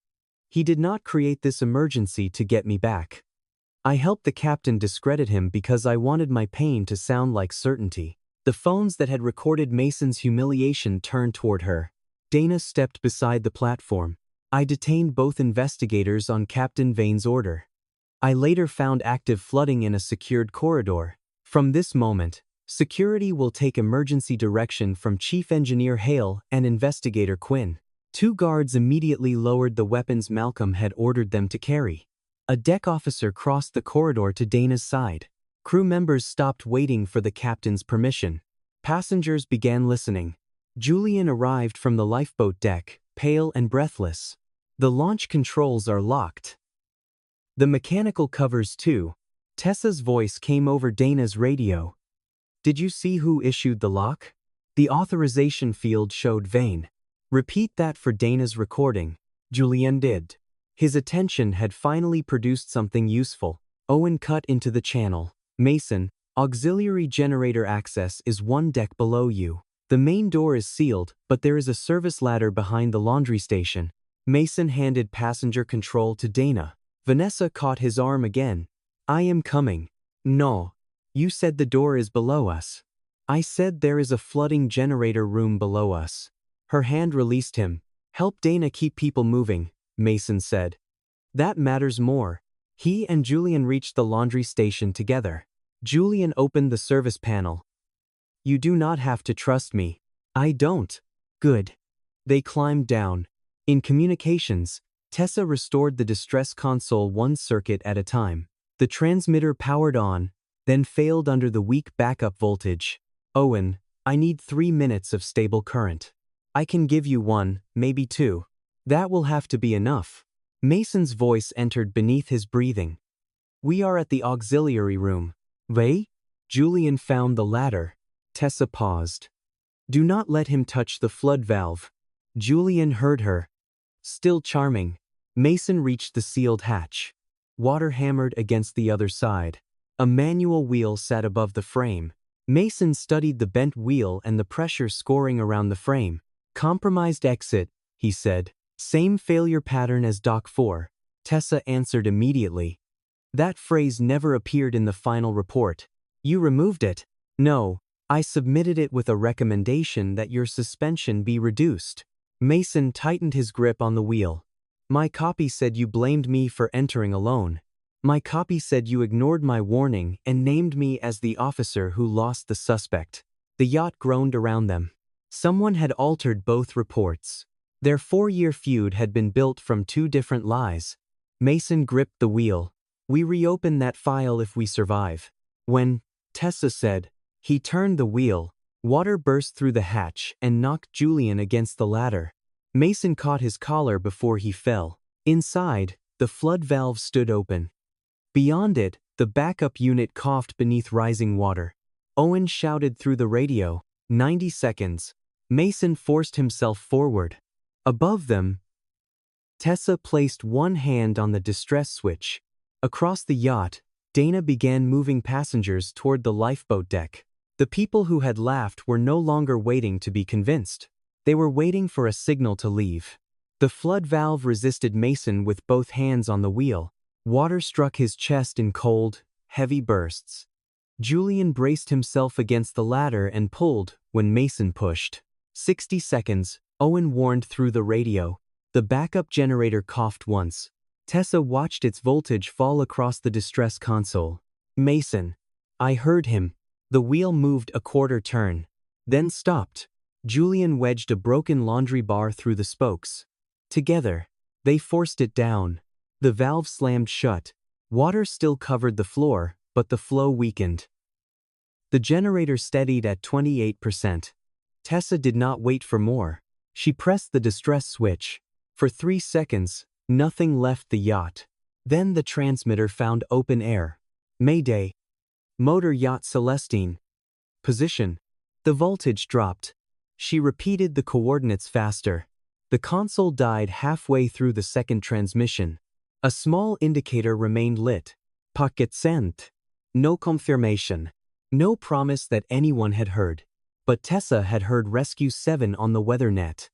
He did not create this emergency to get me back. I helped the captain discredit him because I wanted my pain to sound like certainty. The phones that had recorded Mason's humiliation turned toward her. Dana stepped beside the platform. I detained both investigators on Captain Vane's order. I later found active flooding in a secured corridor. From this moment, security will take emergency direction from Chief Engineer Hale and Investigator Quinn. 2 guards immediately lowered the weapons Malcolm had ordered them to carry. A deck officer crossed the corridor to Dana's side. Crew members stopped waiting for the captain's permission. Passengers began listening. Julian arrived from the lifeboat deck, pale and breathless. The launch controls are locked. The mechanical covers too. Tessa's voice came over Dana's radio. Did you see who issued the lock? The authorization field showed Vane. Repeat that for Dana's recording. Julian did. His attention had finally produced something useful. Owen cut into the channel. Mason, auxiliary generator access is 1 deck below you. The main door is sealed, but there is a service ladder behind the laundry station. Mason handed passenger control to Dana. Vanessa caught his arm again. I am coming. No. You said the door is below us. I said there is a flooding generator room below us. Her hand released him. Help Dana keep people moving, Mason said. That matters more. He and Julian reached the laundry station together. Julian opened the service panel. You do not have to trust me. I don't. Good. They climbed down. In communications, Tessa restored the distress console 1 circuit at a time. The transmitter powered on, then failed under the weak backup voltage. Owen, I need 3 minutes of stable current. I can give you 1, maybe 2. That will have to be enough. Mason's voice entered beneath his breathing. We are at the auxiliary room. Way? Julian found the ladder. Tessa paused. Do not let him touch the flood valve. Julian heard her. Still charming. Mason reached the sealed hatch. Water hammered against the other side. A manual wheel sat above the frame. Mason studied the bent wheel and the pressure scoring around the frame. Compromised exit, he said. Same failure pattern as Dock 4. Tessa answered immediately. That phrase never appeared in the final report. You removed it? No, I submitted it with a recommendation that your suspension be reduced. Mason tightened his grip on the wheel. My copy said you blamed me for entering alone. My copy said you ignored my warning and named me as the officer who lost the suspect. The yacht groaned around them. Someone had altered both reports. Their 4-year feud had been built from 2 different lies. Mason gripped the wheel. We reopen that file if we survive. When, Tessa said, he turned the wheel, water burst through the hatch and knocked Julian against the ladder. Mason caught his collar before he fell. Inside, the flood valve stood open. Beyond it, the backup unit coughed beneath rising water. Owen shouted through the radio, 90 seconds. Mason forced himself forward. Above them, Tessa placed 1 hand on the distress switch. Across the yacht, Dana began moving passengers toward the lifeboat deck. The people who had laughed were no longer waiting to be convinced. They were waiting for a signal to leave. The flood valve resisted Mason with both hands on the wheel. Water struck his chest in cold, heavy bursts. Julian braced himself against the ladder and pulled when Mason pushed. 60 seconds, Owen warned through the radio. The backup generator coughed once. Tessa watched its voltage fall across the distress console. Mason. I heard him. The wheel moved a quarter turn, then stopped. Julian wedged a broken laundry bar through the spokes. Together, they forced it down. The valve slammed shut. Water still covered the floor, but the flow weakened. The generator steadied at 28%. Tessa did not wait for more. She pressed the distress switch. For 3 seconds, nothing left the yacht. Then the transmitter found open air. Mayday. Motor Yacht Celestine. Position. The voltage dropped. She repeated the coordinates faster. The console died halfway through the second transmission. A small indicator remained lit. Packet sent. No confirmation. No promise that anyone had heard. But Tessa had heard Rescue 7 on the weather net.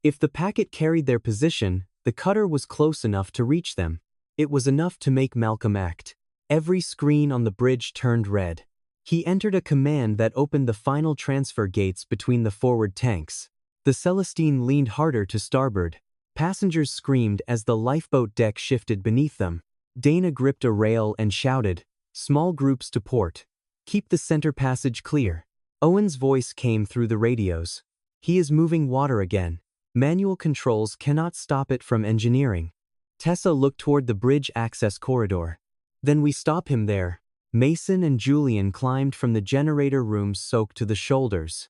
If the packet carried their position, the cutter was close enough to reach them. It was enough to make Malcolm act. Every screen on the bridge turned red. He entered a command that opened the final transfer gates between the forward tanks. The Celestine leaned harder to starboard. Passengers screamed as the lifeboat deck shifted beneath them. Dana gripped a rail and shouted, "Small groups to port. Keep the center passage clear." Owen's voice came through the radios. "He is moving water again. Manual controls cannot stop it from engineering." Tessa looked toward the bridge access corridor. "Then we stop him there." Mason and Julian climbed from the generator room soaked to the shoulders.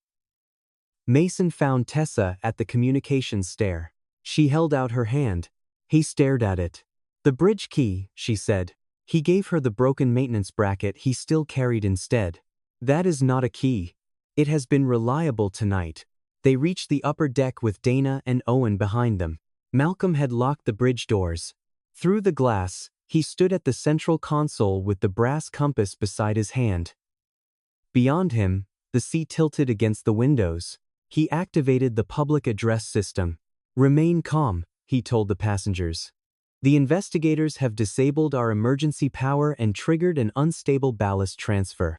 Mason found Tessa at the communications stair. She held out her hand. He stared at it. "The bridge key," she said. He gave her the broken maintenance bracket he still carried instead. "That is not a key. It has been reliable tonight." They reached the upper deck with Dana and Owen behind them. Malcolm had locked the bridge doors. Through the glass, he stood at the central console with the brass compass beside his hand. Beyond him, the sea tilted against the windows. He activated the public address system. "Remain calm," he told the passengers. "The investigators have disabled our emergency power and triggered an unstable ballast transfer.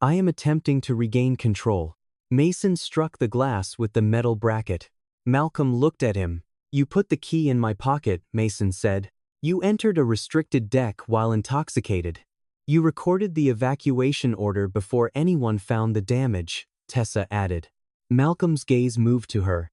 I am attempting to regain control." Mason struck the glass with the metal bracket. Malcolm looked at him. "You put the key in my pocket," Mason said. "You entered a restricted deck while intoxicated. You recorded the evacuation order before anyone found the damage," Tessa added. Malcolm's gaze moved to her.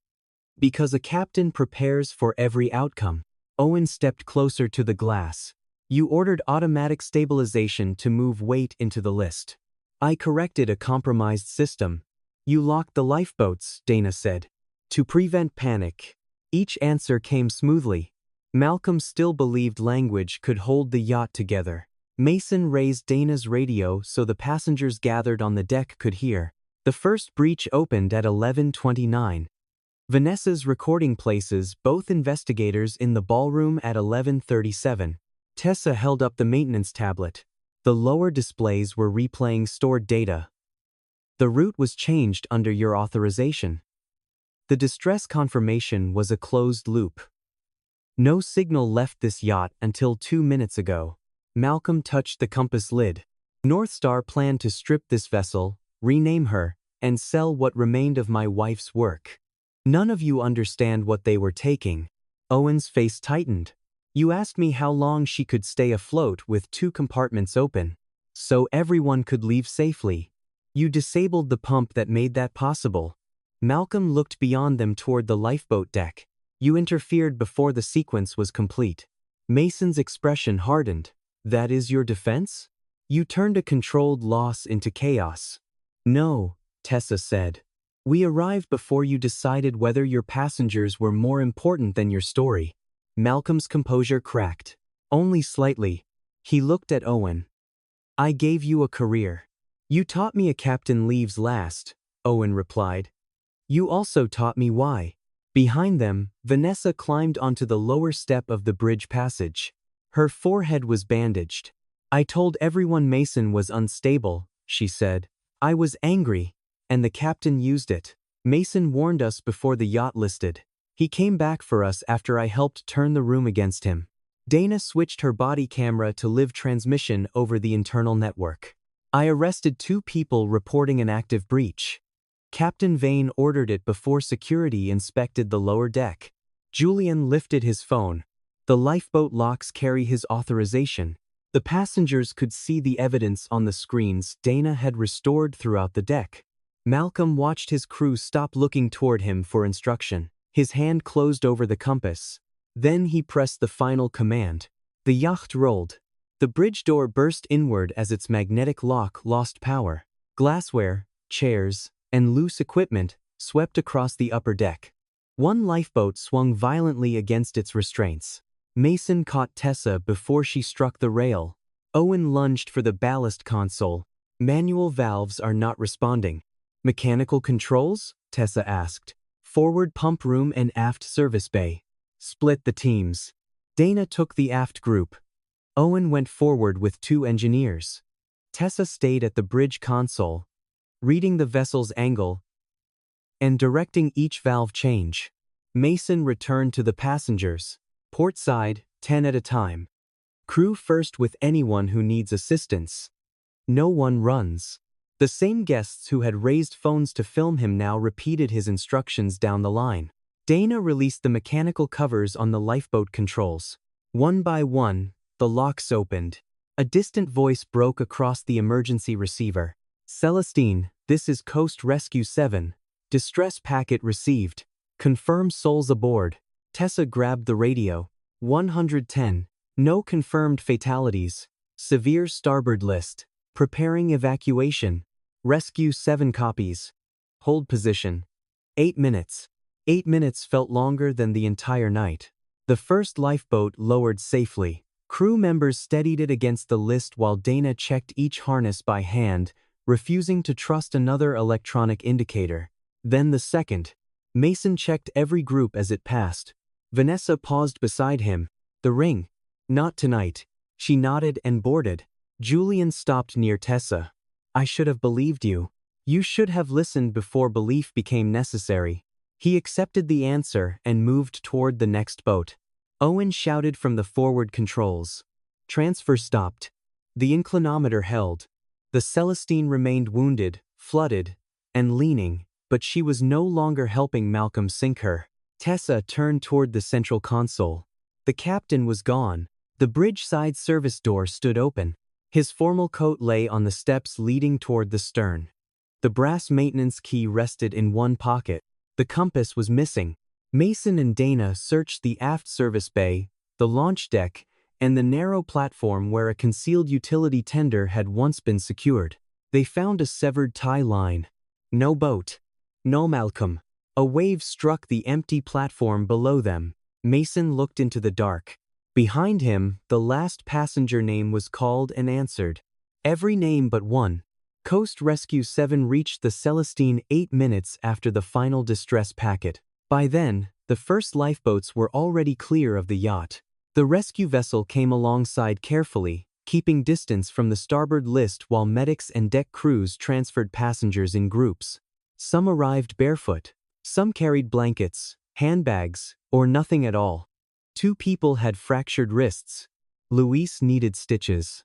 "Because a captain prepares for every outcome." Owen stepped closer to the glass. "You ordered automatic stabilization to move weight into the list. I corrected a compromised system." "You locked the lifeboats," Dana said. "To prevent panic." Each answer came smoothly. Malcolm still believed language could hold the yacht together. Mason raised Dana's radio so the passengers gathered on the deck could hear. The first breach opened at 11:29. Vanessa's recording places both investigators in the ballroom at 11:37. Tessa held up the maintenance tablet. The lower displays were replaying stored data. "The route was changed under your authorization." The distress confirmation was a closed loop. "No signal left this yacht until 2 minutes ago." Malcolm touched the compass lid. "Northstar planned to strip this vessel, rename her, and sell what remained of my wife's work. None of you understand what they were taking." Owen's face tightened. "You asked me how long she could stay afloat with 2 compartments open. So everyone could leave safely. You disabled the pump that made that possible." Malcolm looked beyond them toward the lifeboat deck. "You interfered before the sequence was complete." Mason's expression hardened. "That is your defense? You turned a controlled loss into chaos." "No," Tessa said. "We arrived before you decided whether your passengers were more important than your story." Malcolm's composure cracked. Only slightly. He looked at Owen. "I gave you a career. You taught me a captain leaves last," Owen replied. "You also taught me why." Behind them, Vanessa climbed onto the lower step of the bridge passage. Her forehead was bandaged. "I told everyone Mason was unstable," she said. "I was angry, and the captain used it. Mason warned us before the yacht listed. He came back for us after I helped turn the room against him." Dana switched her body camera to live transmission over the internal network. "I arrested 2 people reporting an active breach. Captain Vane ordered it before security inspected the lower deck." Julian lifted his phone. "The lifeboat locks carry his authorization." The passengers could see the evidence on the screens Dana had restored throughout the deck. Malcolm watched his crew stop looking toward him for instruction. His hand closed over the compass. Then he pressed the final command. The yacht rolled. The bridge door burst inward as its magnetic lock lost power. Glassware, chairs, and loose equipment swept across the upper deck. One lifeboat swung violently against its restraints. Mason caught Tessa before she struck the rail. Owen lunged for the ballast console. Manual valves are not responding. Mechanical controls? Tessa asked. Forward pump room and aft service bay. Split the teams. Dana took the aft group. Owen went forward with 2 engineers. Tessa stayed at the bridge console, reading the vessel's angle and directing each valve change. Mason returned to the passengers. Port side, 10 at a time. Crew first with anyone who needs assistance. No one runs. The same guests who had raised phones to film him now repeated his instructions down the line. Dana released the mechanical covers on the lifeboat controls. One by one, the locks opened. A distant voice broke across the emergency receiver. Celestine, this is Coast Rescue 7. Distress packet received. Confirm souls aboard. Tessa grabbed the radio. 110. No confirmed fatalities. Severe starboard list. Preparing evacuation. Rescue 7 copies. Hold position. 8 minutes. 8 minutes felt longer than the entire night. The first lifeboat lowered safely. Crew members steadied it against the list while Dana checked each harness by hand, refusing to trust another electronic indicator. Then the second. Mason checked every group as it passed. Vanessa paused beside him. The ring. Not tonight. She nodded and boarded. Julian stopped near Tessa. I should have believed you. You should have listened before belief became necessary. He accepted the answer and moved toward the next boat. Owen shouted from the forward controls. Transfer stopped. The inclinometer held. The Celestine remained wounded, flooded, and leaning, but she was no longer helping Malcolm sink her. Tessa turned toward the central console. The captain was gone. The bridge side service door stood open. His formal coat lay on the steps leading toward the stern. The brass maintenance key rested in one pocket. The compass was missing. Mason and Dana searched the aft service bay, the launch deck, and the narrow platform where a concealed utility tender had once been secured. They found a severed tie line. No boat. No Malcolm. A wave struck the empty platform below them. Mason looked into the dark. Behind him, the last passenger name was called and answered. Every name but one. Coast Rescue 7 reached the Celestine 8 minutes after the final distress packet. By then, the first lifeboats were already clear of the yacht. The rescue vessel came alongside carefully, keeping distance from the starboard list while medics and deck crews transferred passengers in groups. Some arrived barefoot. Some carried blankets, handbags, or nothing at all. 2 people had fractured wrists. Luis needed stitches.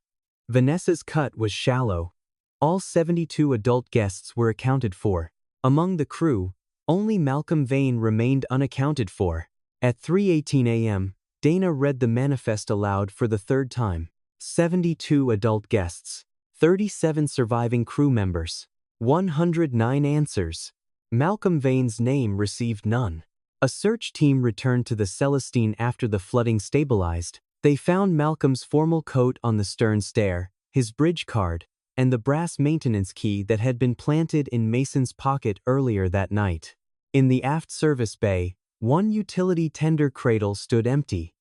Vanessa's cut was shallow. All 72 adult guests were accounted for. Among the crew, only Malcolm Vane remained unaccounted for. At 3:18 a.m., Dana read the manifest aloud for the 3rd time. 72 adult guests. 37 surviving crew members. 109 answers. Malcolm Vane's name received none. A search team returned to the Celestine after the flooding stabilized. They found Malcolm's formal coat on the stern stair, his bridge card, and the brass maintenance key that had been planted in Mason's pocket earlier that night. In the aft service bay, one utility tender cradle stood empty.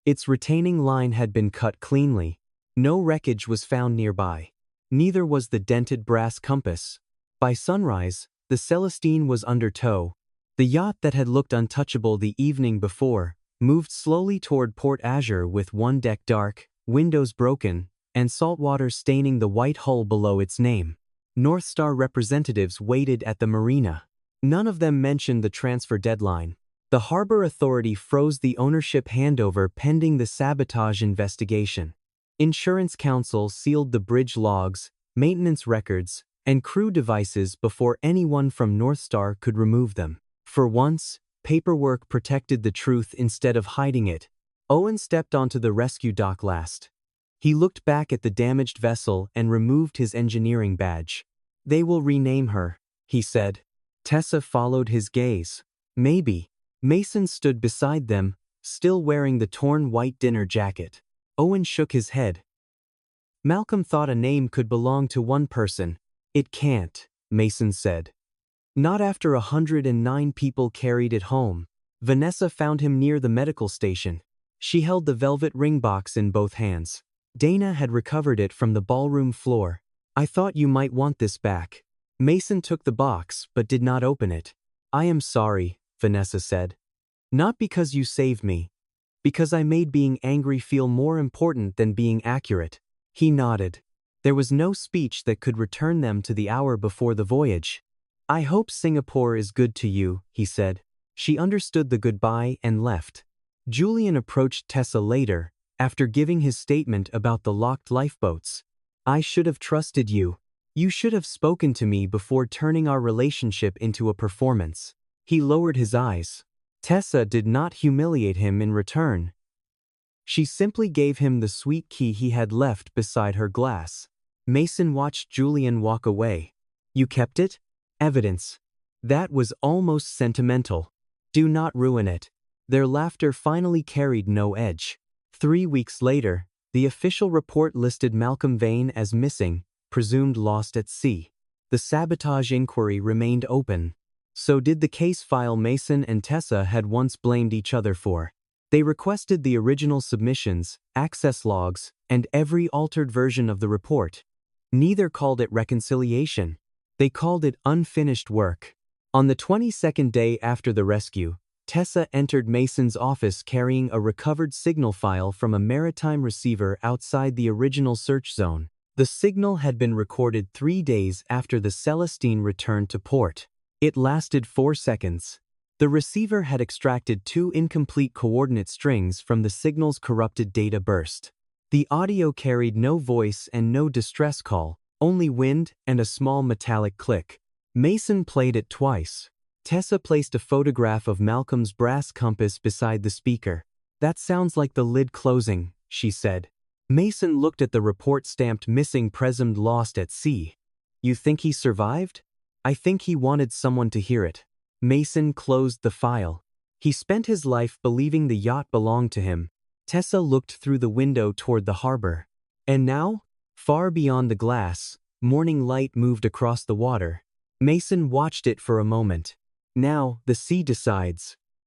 Its retaining line had been cut cleanly. No wreckage was found nearby. Neither was the dented brass compass. By sunrise, the Celestine was under tow. The yacht that had looked untouchable the evening before moved slowly toward Port Azure with one deck dark, windows broken, and saltwater staining the white hull below its name. North Star representatives waited at the marina. None of them mentioned the transfer deadline. The harbor authority froze the ownership handover pending the sabotage investigation. Insurance counsel sealed the bridge logs, maintenance records, and crew devices before anyone from North Star could remove them. For once, paperwork protected the truth instead of hiding it. Owen stepped onto the rescue dock last. He looked back at the damaged vessel and removed his engineering badge. They will rename her, he said. Tessa followed his gaze. Maybe. Mason stood beside them, still wearing the torn white dinner jacket. Owen shook his head. Malcolm thought a name could belong to one person. It can't, Mason said. Not after 109 people carried it home. Vanessa found him near the medical station. She held the velvet ring box in both hands. Dana had recovered it from the ballroom floor. I thought you might want this back. Mason took the box but did not open it. I am sorry, Vanessa said. Not because you saved me. Because I made being angry feel more important than being accurate. He nodded. There was no speech that could return them to the hour before the voyage. I hope Singapore is good to you, he said. She understood the goodbye and left. Julian approached Tessa later, after giving his statement about the locked lifeboats. I should have trusted you. You should have spoken to me before turning our relationship into a performance. He lowered his eyes. Tessa did not humiliate him in return. She simply gave him the sweet key he had left beside her glass. Mason watched Julian walk away. You kept it? Evidence. That was almost sentimental. Do not ruin it. Their laughter finally carried no edge. 3 weeks later, the official report listed Malcolm Vane as missing, presumed lost at sea. The sabotage inquiry remained open. So did the case file Mason and Tessa had once blamed each other for. They requested the original submissions, access logs, and every altered version of the report. Neither called it reconciliation. They called it unfinished work. On the 22nd day after the rescue, Tessa entered Mason's office carrying a recovered signal file from a maritime receiver outside the original search zone. The signal had been recorded 3 days after the Celestine returned to port. It lasted 4 seconds. The receiver had extracted 2 incomplete coordinate strings from the signal's corrupted data burst. The audio carried no voice and no distress call, only wind and a small metallic click. Mason played it twice. Tessa placed a photograph of Malcolm's brass compass beside the speaker. That sounds like the lid closing, she said. Mason looked at the report stamped missing presumed lost at sea. You think he survived? I think he wanted someone to hear it. Mason closed the file. He spent his life believing the yacht belonged to him. Tessa looked through the window toward the harbor. And now, far beyond the glass, morning light moved across the water. Mason watched it for a moment. Now, the sea decides,